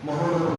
మహోన్నత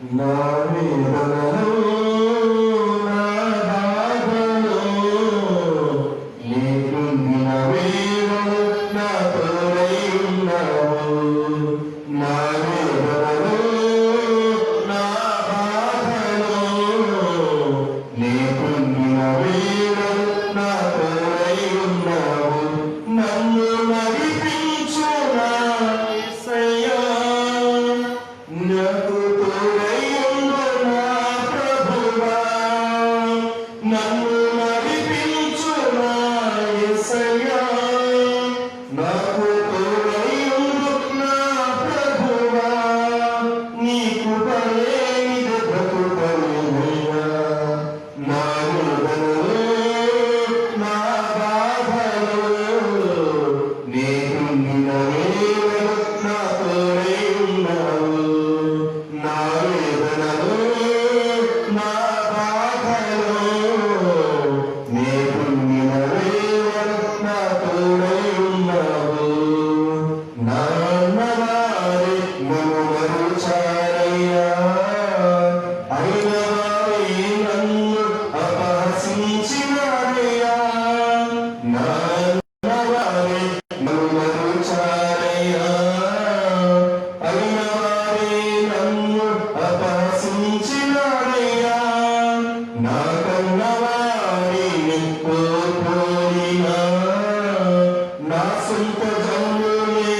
నా వేదనలో నా బాధలో నీ కృంగిన వేదనలో నా తోడై ఉన్నావు. నా వేదనలో నా బాధలో నీ కృంగిన వేదనలో నా తోడై ఉన్నావు. నన్ను నడిపించు నా యేసయ్యా, నాకు తోడై ఉండు నా ప్రభువా. నన్ను నడిపించు నా యేసయ్యా, నాకు తోడై ఉండు నా ప్రభువా. నీ కృపయే ఇది బ్రతుకయ్యా. నా వేదనలో నా బాధలో నీ కృంగిన వేదనలో నా తోడై ఉన్నావు. నా వేదనలో నా బాధలో నీ కృంగిన వేదనలో నా తోడై ఉన్నావు. నా అన్నవారే నన్ను మరుచారయ్యా, అయిన వారే నన్ను అపహసించినారయ్యా. నా అన్నవారే నన్ను మరుచారయ్యా, అయిన వారే నన్ను అపహసించినారయ్యా. నా కన్నవారిని కోల్పోయినా నా సొంత జనులే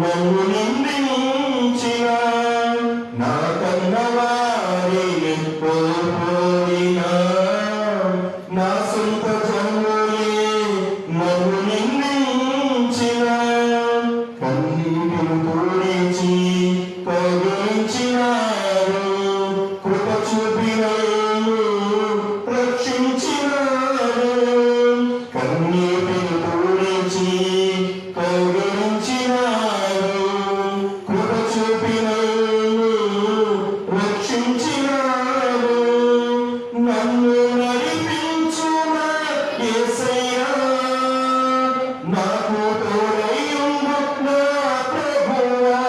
నన్ను నిందించిన. నా కన్నవారిని కోల్పోయినా నా సొంత జనులే నన్ను నిందించిన. కన్నీటిని తుడిచి కౌగిలించినారు, కృప చూపి నన్ను రక్షించినారు. కన్నీటిని తుడిచి కౌగిలించినారు, కృప చూపి నన్ను రక్షించినారు. నన్ను నడిపించు నా యేసయ్యా, నాకు తోడై ఉండు నా ప్రభువా.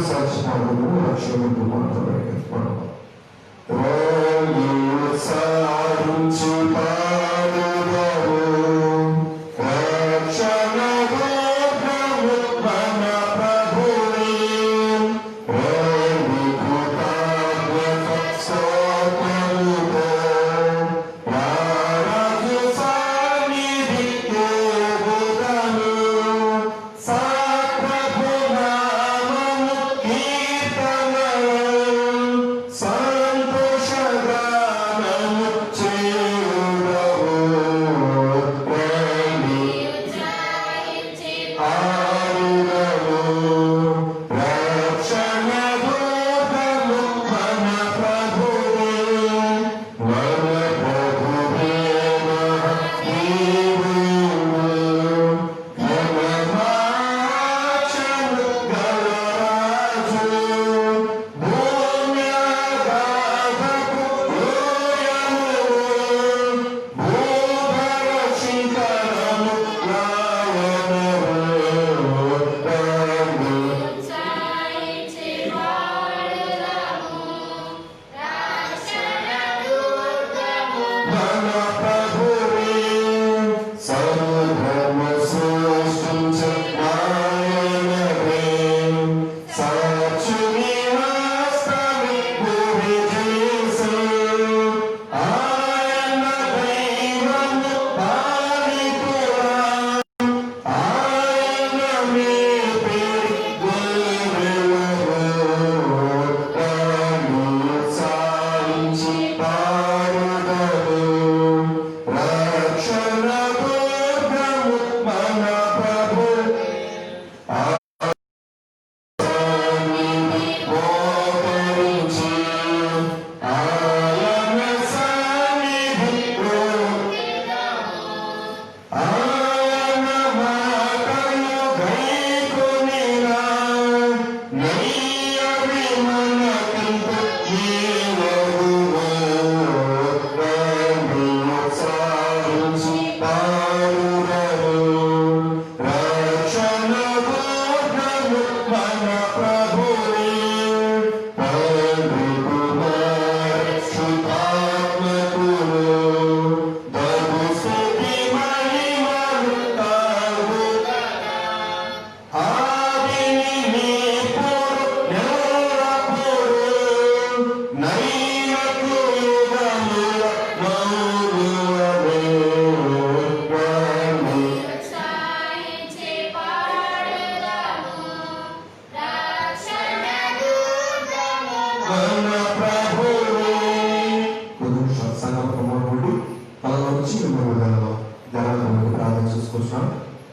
సాక్షిపాదము రక్షణకు మాత్రమే పడవ సాధించి పాడుదవు రక్షణ మన ప్రభువే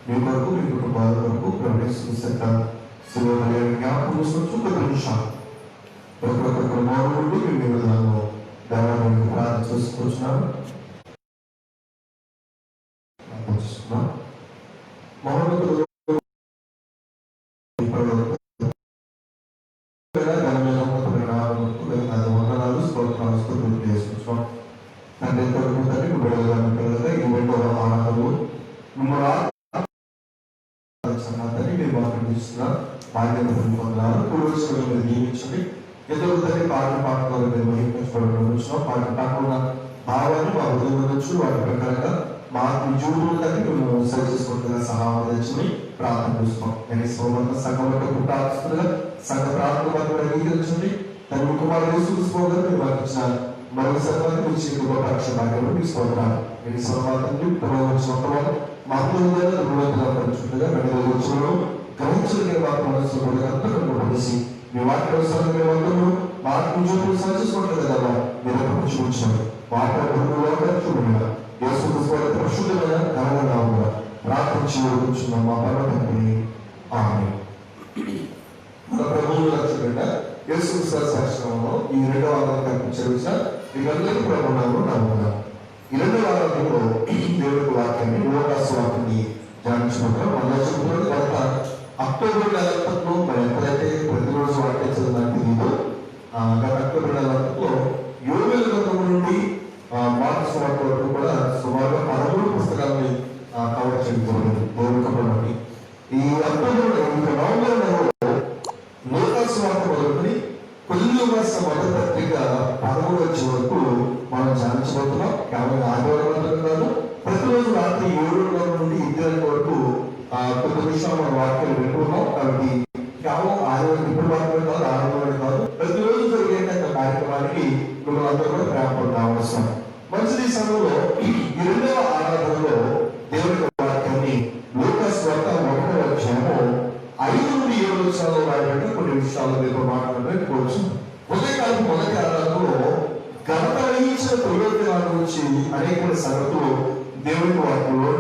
మీ కొరకు మీ కుటుంబాల కొరకు ప్రవేశించక జ్ఞాపకం ప్రతి ఒక్కరు మౌనండి మీ విధానం దేవాలయం ప్రార్థన చేసుకొచ్చున్నాను. వందనాలు స్తోత్రాలు చేసుకుంటున్నాం. తండ్రి కొరకు తండ్రి పిల్లలుగా ఈ రెండవ ఆనందము దీవించండి. ఇతరుల తల్లి పాటలు పాటలు నిర్వహించుకోవడం పాట పాటల భావాన్ని మా హృదయం నుంచి వాటి ప్రకారంగా మా జీవితంలో తల్లి మేము సరి చేసుకుంటున్న సహాయం ప్రార్థన చూస్తాం. నేను సోమన్న సంఘంలో ప్రార్థిస్తుండగా సంఘ ప్రార్థన అంగీకరించండి. తన కుమారుడు యేసుక్రీస్తు మీరు మాకు ఇచ్చిన మరొక సంఘాన్ని గురించి కృపపక్ష భాగ్యంలో తీసుకోవాలి. నేను సోమాతండి వచ్చిన మా హృదయంగా పరుచుకుంటుగా వచ్చిన గ్రహించగలిగే వారి మనసులో కూడా అంతకంగా కలిసి మీ వాటి అవసరం వాటి చూపులు సరిచేసుకోవట్లేదు కదా మీరు చూపించారు. వాటి చూడండి పరిశుద్ధమైన ఘనంగా ప్రార్థించి కూర్చున్న మా పర్వతంని ఆమె మన ప్రభువులు రక్షకుడ యేసుక్రీస్తు సాక్షిలో ఈ రెండవ వారం కల్పించిన మీకందరికీ ప్రభువులను నమ్ముకున్నాం. ఈ రెండవ వారంలో దేవుడి వాక్యాన్ని లోకాస్వామిని ధ్యానించుకుంటాం. మన చెప్పుకున్నది గత అక్టోబర్ 11 మరి ఎప్పుడైతే ప్రతిరోజు వాక్యం చదవడానికి తెలియదు. గత అక్టోబర్ 11 యోవేలు గ్రంథం నుండి మార్క్స్ వాక్య వరకు కూడా సుమారుగా 13 పుస్తకాలని కవర్ చేయబడింది దేవుడి కబడి. ఈ అక్టోబర్ నవంబర్ నెలలో లోకాస్ హెబ్రీయులకు రాసిన మొదటి పత్రిక 13వ అధ్యాయం వరకు మనం ధ్యానించబోతున్నాం. కేవలం ఆదివారం మాత్రమే కాదు, ప్రతిరోజు రాత్రి 7:30 నుండి 8 వరకు కొద్ది నిమిషాలు మన వాక్యాలు వింటున్నాం. కాబట్టి కేవలం ఆదివారం ఇప్పుడు మాత్రమే కాదు, ఆదివారం కాదు, ప్రతిరోజు జరిగే కార్యక్రమానికి మిమ్మల్ని అందరూ కూడా ప్రేమపడతా అవసరం. మంచిది. ఈ సమయంలో ఈ రెండవ ఆరాధనలో దేవుని వాక్యాన్ని లూకాసు వార్త 1వ అధ్యాయము 5 నుండి 7 వచనాల్లో రాయబడిన కొన్ని విషయాలు మీతో మాట్లాడడానికి కోరుచు. ఉదయకాలం మొదటి ఆరాధనలో ఘనత వహించిన ప్రయోజనాల గురించి అనేక సంగతులు దేవుని వాక్యంలో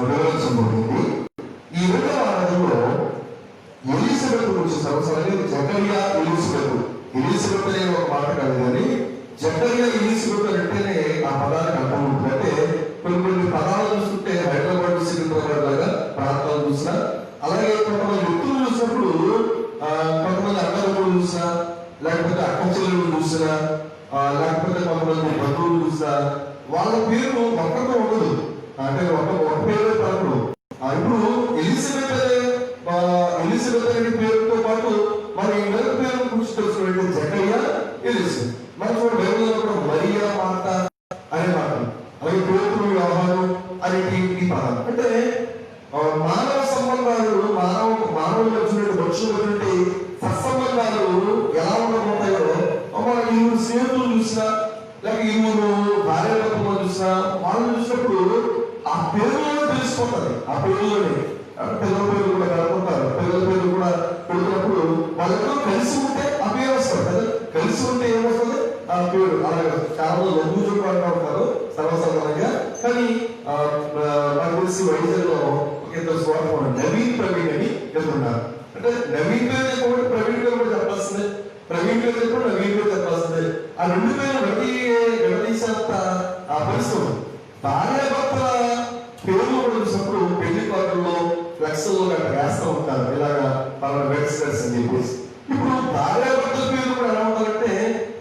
వివరించబడింది. ఈ రెండవ ఆరాధనలో ఎలిజబెత్ గురించి సర్వసాధారణ జకరియా ఎలిజబెత్ అనే ఒక మాట కాదు, కానీ జకరియా ఎలిజబెత్ అంటేనే ఆ పదానికి అర్థం ఉంటుంది. అంటే కొన్ని పదాలు చూస్తుంటే హైదరాబాద్ సికింద్రాబాద్ లాగా ప్రాంతాలు చూసినా, అలాగే కొంతమంది వ్యక్తులు చూసినప్పుడు కొంతమంది అన్నదమ్ములు చూసినా, లేకపోతే అక్క చెల్లెలు చూసినా, లేకపోతే కొంతమంది బంధువులు చూసినా వాళ్ళ పేరు ఒక్కతో ఉండదు. అంటే ఒక పేరు పలకడు. ఇప్పుడు ఎలిజబెత్ అనే పేరుతో పాటు మన ఇంకొక పేరు గురించి తెలుసుకుంటే జకరియా, ఎలిజబెత్. మన బైబిల్లో కూడా మరియా, మార్త అనే మాటలు, అలాగే పేతురు, యోహాను అనేటి పదాలు. అంటే మానవ సంబంధాలు, మానవులు వచ్చినట్టు మనుషులు వచ్చినట్టు సత్సంబంధాలు ఎలా ఉండబోతాయో మన ఇరువురు స్నేహితులు చూసినా, లేక ఇరువురు భార్యాభర్తలు చూసినా, వాళ్ళని చూసినప్పుడు ఆ పేరులోనే తెలిసిపోతుంది. ఆ పేరులోనే పిల్లల పేరు కూడా కలుపుకుంటారు. పిల్లల పేరు కూడా పెడుతున్నప్పుడు వాళ్ళతో కలిసి ఉంటే ఆ పేరు వస్తుంది కదా. కలిసి ఉంటే ఏమొస్తుంది? ఆ పేరు. అలాగే చాలా లఘు చూపు అంటూ ఉంటారు సర్వసాధారణంగా. కానీ నాకు తెలిసి వైద్యంలో ఎంతో స్వార్థం నవీన్ ప్రవీణ్ అని చెప్తున్నారు. అంటే నవీన్ పేరు చెప్పబట్టి ప్రవీణ్ పేరు కూడా చెప్పాల్సిందే, ప్రవీణ్ పేరు చెప్పడం నవీన్ పేరు చెప్పాల్సిందే. ఆ రెండు పేరు విడదీసేంత ఆ పరిస్థితి. భార్యాభర్తల పేర్లు కూడా చూసినప్పుడు పెళ్లి కార్డుల్లో ఫ్లెక్స్లో అక్కడ వేస్తూ ఉంటారు, ఇలాగా వాళ్ళ వెబ్సైట్స్ అని చెప్పేసి. ఇప్పుడు భార్యాభర్తల పేర్లు కూడా ఎలా ఉంటారంటే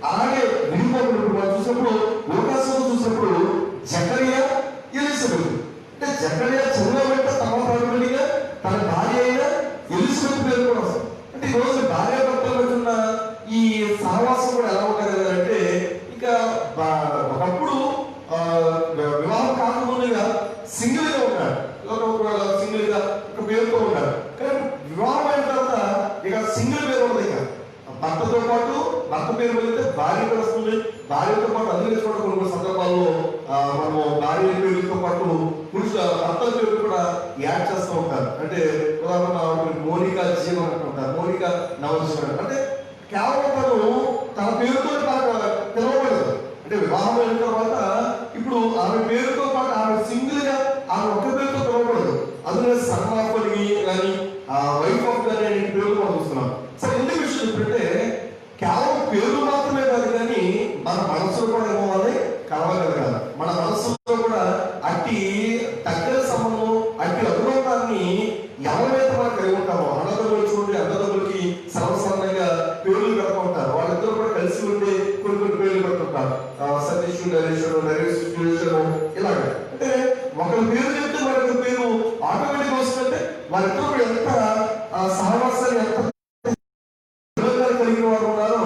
అలాగే విడిపోయినప్పుడు మనం చూసినప్పుడు లూకాసు చూసినప్పుడు జకరియా, ఎలిజబెత్. అంటే జకరియా చదువు వెంట తర్వాత తన భార్య అయిన ఎలిజబెత్ పేరు కూడా వస్తుంది. అంటే ఈ రోజు భార్యాభర్తల మధ్య ఉన్న ఈ సహవాసం కూడా ఎలా ఉంటుంది అంటే, ఇక ఒకప్పుడు వివాహం కాకముందుగా సింగిల్ గా ఉంటాడు, సింగిల్ గా ఒక పేరుతో ఉంటాడు. కానీ వివాహం అయిన తర్వాత ఇక సింగిల్ పేరు ఉండదు. ఇక భర్తతో పాటు భర్త పేరు వెళ్తే భార్య పేరు వస్తుంది, భార్యతో పాటు అందరికీ కూడా కొన్ని సందర్భాల్లో మనము భార్య పేరుతో పాటు పురుషుల భర్తల పేరు కూడా యాడ్ చేస్తూ ఉంటారు. అంటే ఉదాహరణ మోనికా జీవన్ అంటుంటారు, మోనికా నవజీవన్. అంటే కేవలం తన పేరుతో పిలవబడదు. అంటే వివాహం అయిన తర్వాత ఇప్పుడు ఆమె పేరుతో పాటు ఆమె సింగిల్ గా ఆమె ఒక్క పేరుతో పిలవబడదు. అందులో సన్ ఆఫ్ అని కానీ వైఫ్ ఆఫ్ కానీ అనే పేరు మనం చూస్తున్నాం. సరే, ఎందుకు విషయం ఏంటంటే కేవలం పేరు మాత్రమే కాదు, కానీ మన మనసులో కూడా ఏమవ్వాలి, కలవగలగాలి. మన మనసులో కూడా అట్టి దగ్గర సంబంధం, అట్టి అనుబంధాన్ని ఎవరైతే మనం కలిగి ఉంటామో, అన్నదమ్ములు చూడండి, అన్నదమ్ములకి సర్వసాధారణంగా పేర్లు పెడుతుంటారు. వాళ్ళిద్దరూ కూడా కలిసి ఉండే కొన్ని పేర్లు పెడుతుంటారు. సతీష్, నరేష్, ఇలాగ. అంటే ఒకరి పేరు చెప్తే మరొక పేరు ఆటోమేటిక్ వస్తుందంటే వాళ్ళిద్దరూ కూడా ఎంత సహవాసాన్ని, ఎంత కలిగిన వారు ఉన్నారో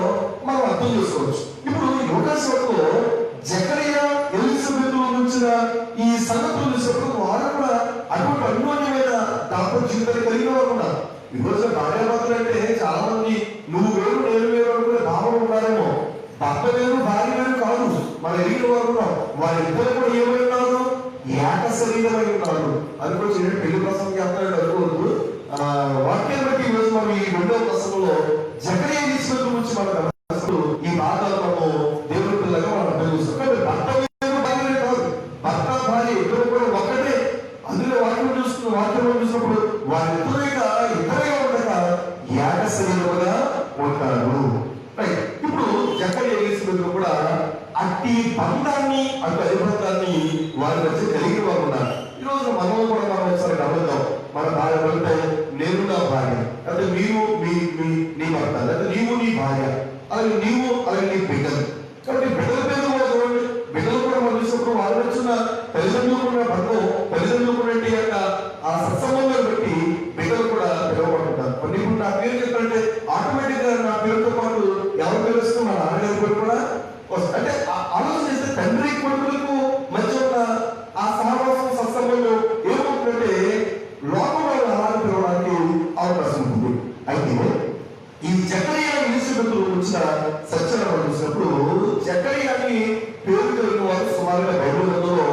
మనం అర్థం చేసుకోవచ్చు. ఇప్పుడు యోగాశ్వరంలో జకరియా, ఎలిజబెత్ నుంచిన ఈ సంగతులు చూసినప్పుడు వారు కూడా అటువంటి అన్యోన్యమైన దాంపత్య జీవితాన్ని కలిగిన వారు ఉన్నారు. ఈ రోజు భార్యాభర్తలు అంటే చాలా మంది నువ్వు వేరు నేను వేరు అనుకునే భావన ఉన్నారేమో. భర్త వేరు భార్య వేరు కాదు, మన ఎరిగిన వారు ఉన్నాం. వారిద్దరు కూడా ఏమై ఉన్నారు, ఏక శరీరమై ఉన్నారు. అది కూడా చిన్న పెళ్లి ప్రసంగం చెప్తాడు అనుకోవద్దు. వాక్యాన్ని బట్టి ఈరోజు మనం ఈ రెండవ ప్రసంగంలో జకరియా, ఎలిజబెత్ గురించి మనం గమనిస్తూ ఈ భాగాలు మనము దేవుడి పిల్లగా మనం అర్థం చేస్తాం. కానీ భర్త వేరు భార్య కాదు, భర్త భార్య ఇద్దరు కూడా ఒకటే. అందులో వాక్యం చూసినప్పుడు వారిద్దరు ఇద్దరుగా ఉండగా ఏక శరీరముగా ఉంటారు. ఇప్పుడు జకరియా, ఎలిజబెత్ కూడా అట్టి బంధాన్ని, అటు అధిపత్యాన్ని వారి మధ్య కలిగిన వారు ఉన్నారు. ఈ రోజు మనం కూడా మనం ఒకసారి గమనిద్దాం. మన భార్య అంటే నేను నా భార్య, అంటే నీవు నీ భర్త, లేదా నీవు నీ భార్య, అలాగే నీవు అలాగే నీ బిడ్డలు. కాబట్టి బిడ్డల పేరు కూడా చూడండి. బిడ్డలు కూడా మనం చూసినప్పుడు వాళ్ళు వచ్చిన తల్లిదండ్రులు కూడా బంధం, తల్లిదండ్రులు కూడా ఆ సత్సంబంధాన్ని బట్టి బిడ్డలు కూడా పిలువబడుతుంటారు. కొన్ని ఇప్పుడు నా పేరు చెప్పాలంటే ఆటోమేటిక్ గా నా పేరుతో పాటు అయితే ఈ జకరియా ఎలిజబెత్ వచ్చిన సత్యనారాయణ చూసినప్పుడు జకరియా అని పేరు కలిగిన వారు సుమారుగా బైబిల్ గ్రంథంలో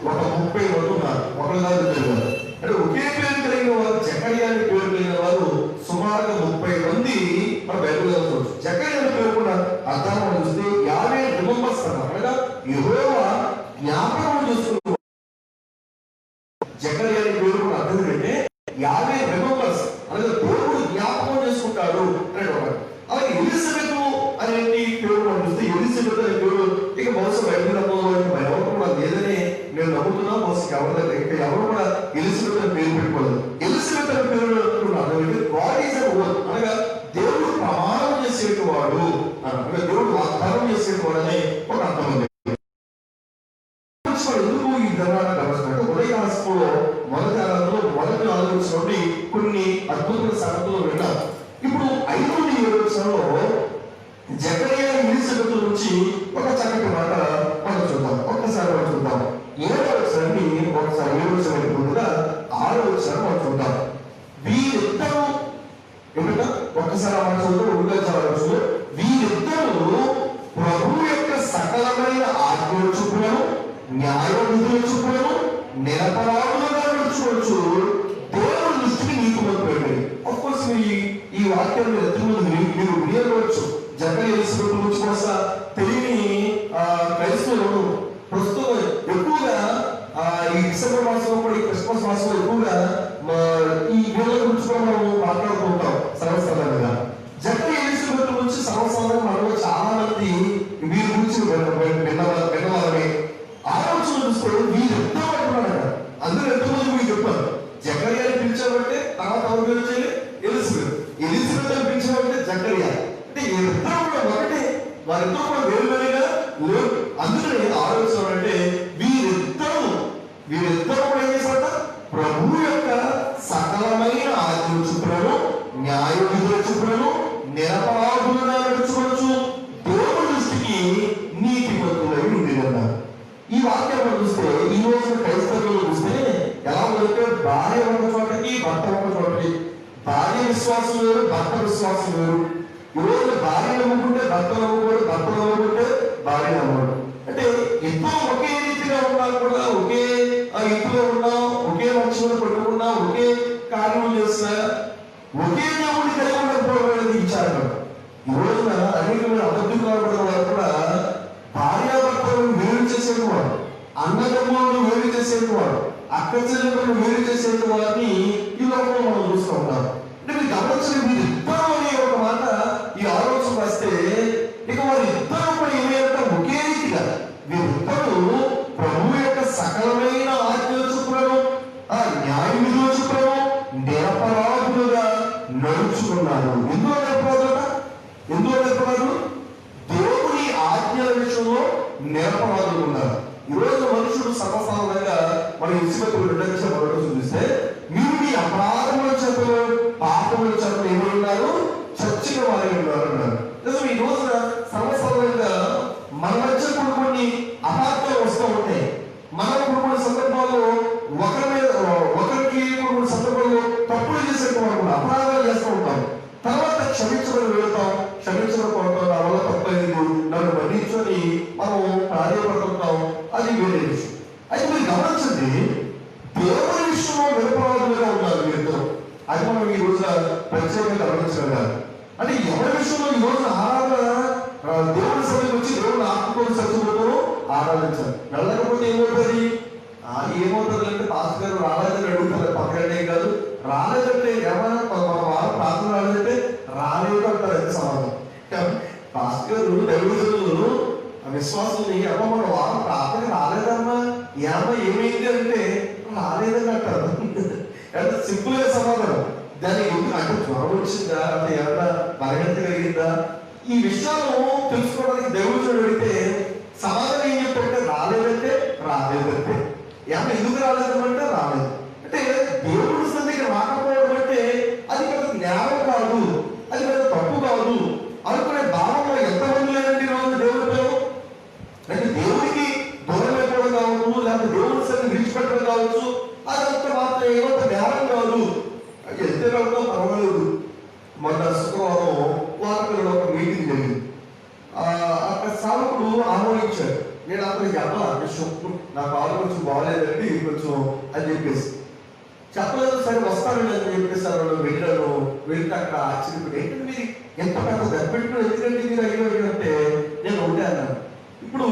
ఒక 30 మంది ఉన్నారు. ఒకరు కాదు తెలియదు. అంటే ఒకే పేరు కలిగిన వారు జకరియా అని పేరు కలిగిన వారు సుమారుగా 30 మంది మన బైబిల్ గ్రంథంలో. జకరియా అని పేరు కూడా అర్థం చూస్తే యావే రిమెంబర్స్ అన్నారు. అనగా యెహోవా జ్ఞాపకం చేసుకున్నారు. జకరియా అని పేరు కూడా అర్థం ఏంటంటే యావే రిమెంబర్స్ అనగా దేవుడు జ్ఞాపకం చేసుకుంటాడు అని ఒకటి. అలాగే ఎలిజబెత్ అనేది పేరు చూస్తే ఎలిజబెత్ అనే పేరు ఇక బహుశా బైబిల్ గ్రంథంలో ఎవరు కూడా లేదని నేను నమ్ముతున్నా. బహుశా ఎవరు కూడా ఎలిజబెత్ అని పేరు పెట్టుకోలేదు. ఎలిజబెత్ అనే పేరు గాడ్ ఈజ్ ఎ ఓన్ అనగా దేవుడు ప్రమాణం చేసేటవాడు అనగా దేవుడు వాగ్దానం చేసేటవాడు అనే ఒక అర్థం ఉంది. ఎందుకు ఈ ధర్మాన్ని గమనిస్తున్నట్టు ఉదయకాలంలో మొదటి ఆలోచన నుండి కొన్ని అద్భుతమైన సంగతులు విన్నాం. ఇప్పుడు 5 నుండి 7 వచనంలో జకరియా ఎలిజబెత్ నుంచి ఒక చక్కటి మాట మనం చూద్దాం. ఒక్కసారి మనం చూద్దాం. 7వ వచనాన్ని ఒకసారి 7వ వచనం ముందుగా 6వ వచనం మనం చూద్దాం. వీరిద్దరూ ఏమిటా ఒక్కసారి మనం చూద్దాం. ఉల్లేఖించవచ్చు. వీరిద్దరూ ప్రభువు యొక్క సకలమైన ఆజ్ఞల చొప్పున న్యాయ విధుల చొప్పున నిరపరాధులుగా నడుచుకోవచ్చు. దేవుని దృష్టికి నీతిమంతుడు. అఫ్కోర్స్ ఈ వాక్యాన్ని మీరు వినియోగవచ్చు. జకరియా ఎలిజబెత్ గురించి కూడా తెలియని క్రైస్తవులు ప్రస్తుతం ఎక్కువగా ఈ డిసెంబర్ మాసంలో కూడా ఈ క్రిస్మస్ మాసంలో ఎక్కువగా ఈ వీళ్ళ గురించి కూడా మనం మాట్లాడుతూ ఉంటాం సర్వసాధారణంగా. జకరియా ఎలిజబెత్ గురించి సర్వసాధారణంగా మనలో చాలా మంది వీరి గురించి విన్నవారని ఆలోచన చూస్తే వీరిద్దరూ అంటున్నాడు. అందరూ ఎంతమంది మీకు చెప్పారు. జకరియాని పిలిచామంటే తర్వాత ఎవరు పిలిచాలి? ఎలిజబెత్. ఎలిజబెత్ అని పిలిచామంటే జకరియా. అంటే ఇద్దరు కూడా ఒకటే. వారిద్దరూ కూడా వేరువేరుగా లేవు. అందుకని ఆలోచన అంటే వీరిద్దరూ కూడా ఏం చేశారట? ప్రభు యొక్క సకలమైన ఆజ్ఞల చొప్పున న్యాయ విధుల చొప్పున నిరపరాధులుగా నడుచుకోవచ్చు. దేవుని దృష్టికి నీతిమంతులై ఉండేదన్నారు. ఈ వాక్యాలను చూస్తే ఈ రోజు క్రైస్తవులు చూస్తే ఎలా ఉందంటే భార్య ఒక చోటకి భర్త ఒక చోటకి. భార్య విశ్వాసం వేరు, భర్త విశ్వాసం వేరు. ఈ రోజు భార్య నమ్ముకుంటే భర్త నమ్ముకోడు, భర్త నమ్ముకుంటే భార్య నమ్మడు. అంటే ఇద్దరు ఒకే రీతిగా ఉన్నా కూడా ఒకే ఇంట్లో ఉన్నా, ఒకే మనుషులు పట్టుకున్నా, ఒకే కార్యం చేసినా ఒకే దేవుడిని కలిగి ఉండకపోవడం అనేది విచారం. ఈ రోజున అనేకమైన అబద్ధులు కాబడిన వారు కూడా భార్యాభర్తలను వేరు చేసేవాడు, అన్నదమ్ములను వేరు చేసేవాడు, అక్క చెల్లెలను వేరు చేసేట వారిని ఈ లోకంలో మనం చూస్తూ ఉంటాం. అంటే మీరు గమనించిన వీరిద్దరూ అనే ఒక మాట ఈ ఆలోచన వస్తే ఇక వారి ఇద్దరు కూడా ఏమైనా ఒకే రీతిగా వీరిద్దరూ ప్రభు యొక్క సకలమైన ఆజ్ఞల చొప్పున న్యాయ విధుల చొప్పున నిరపరాధులుగా నడుచుకున్నారు. ఎందులో నిరపరాధులు? దేవుని ఆజ్ఞల విషయంలో నిరపరాధులు ఉన్నారు. ఈ రోజు మనుషుడు సర్వసాధారణంగా మన ఎలిజబెత్ 2 చూపిస్తే మీరు మీ అపరాధముల చేతలు పాపముల చేతలు ఏమి ఉన్నారు? చచ్చిన వారి ఉన్నారు అన్నారు. ఈ రోజున సర్వసాధారణంగా మన మధ్య కొన్ని అపార్థాలు వస్తూ ఉంటాయి. మనం కొన్ని సందర్భాల్లో ఒకరికి కొన్ని సందర్భాల్లో తప్పులు చేసేటువంటి కూడా అపరాధాలు చేస్తూ ఉంటాం. తర్వాత క్షమించడం వెళ్తాం, క్షమించడం కొడతాం, నా వల్ల తప్పలేదు, నన్ను మన్నించుని మనం ప్రాధాన్యపడుతుంటాం. అది వేరే విషయం. అయితే మీరు గమనించండి, దేవుని విషయంలో నిరపరాధులుగా ఉన్నారు వీరిద్దరు. అది మనం ఈ రోజున ప్రత్యేకంగా గమనించగలగాలి. అంటే ఎవరి విషయంలో ఈ రోజున ఆరాధన దేవుని సభకు వచ్చి దేవుని ఆత్మతో సత్యముతో ఆరాధించాలి. వెళ్ళకపోతే ఏమవుతుంది? ఏమవుతుంది అంటే పాస్ గారు రాలేదని అడుగుతారు. పక్కనే కాదు, రాలేదంటే ఏమైనా మన వారు ప్రార్థన రాలేదంటే రాలేదు అంటారు. ఎంత సమాధానం? పాస్ గారు దైవజనులు విశ్వాసుని అమ్మ మన వారు ప్రార్థన రాలేదమ్మా, ఏమైంది అంటే రాలేదని అంటారు. ఎంత సింపుల్ గా సమాధానం. దానికి ఎందుకు అంటే జ్వరం వచ్చిందా, అంటే ఏమన్నా బలహీనత కలిగిందా, ఈ విషయాలు తెలుసుకోవడానికి దైవజనుడు అడిగితే సమాధానం ఏం చెప్పంటే రాలేదంటే రాలేదంటే. ఏమన్నా ఎందుకు రాలేదంటే రాలేదు. అంటే దేవుడి సన్నిధికి రాకపోవడం అంటే అది పెద్ద జ్ఞానం కాదు, అది పెద్ద తప్పు కాదు అనుకునే భావంలో ఎంతమంది లేదండి రోజు దేవుడి పేరు. అంటే దేవుడికి దూరం అయిపోవడం కావచ్చు, లేకపోతే దేవుడి సన్నిధి విడిచిపెట్టడం కావచ్చు, అదంతా మాత్రం ఏమంత జ్ఞానం కాదు. ఎంత వెళ్తాం పర్వాలేదు. మొన్న శుక్రవారం వారంలో ఒక మీటింగ్ జరిగింది. అక్కడ సేవకుడు ఆహ్వానించాడు. నేను అతనికి చెప్పాలి, నాకు ఆరు కొంచెం బాగాలేదండి కొంచెం అని చెప్పేసి చెప్పలేదు. సరే వస్తానండి అని చెప్పేసి వాళ్ళు వెళ్ళాను. వెళ్తే అక్కడ ఆశ్చర్యపడి, ఏంటంటే మీరు ఎంత పెద్ద దెబ్బెట్టు ఎందుకంటే మీరు అయ్యి అంటే నేను ఒకటే అన్నాను, ఇప్పుడు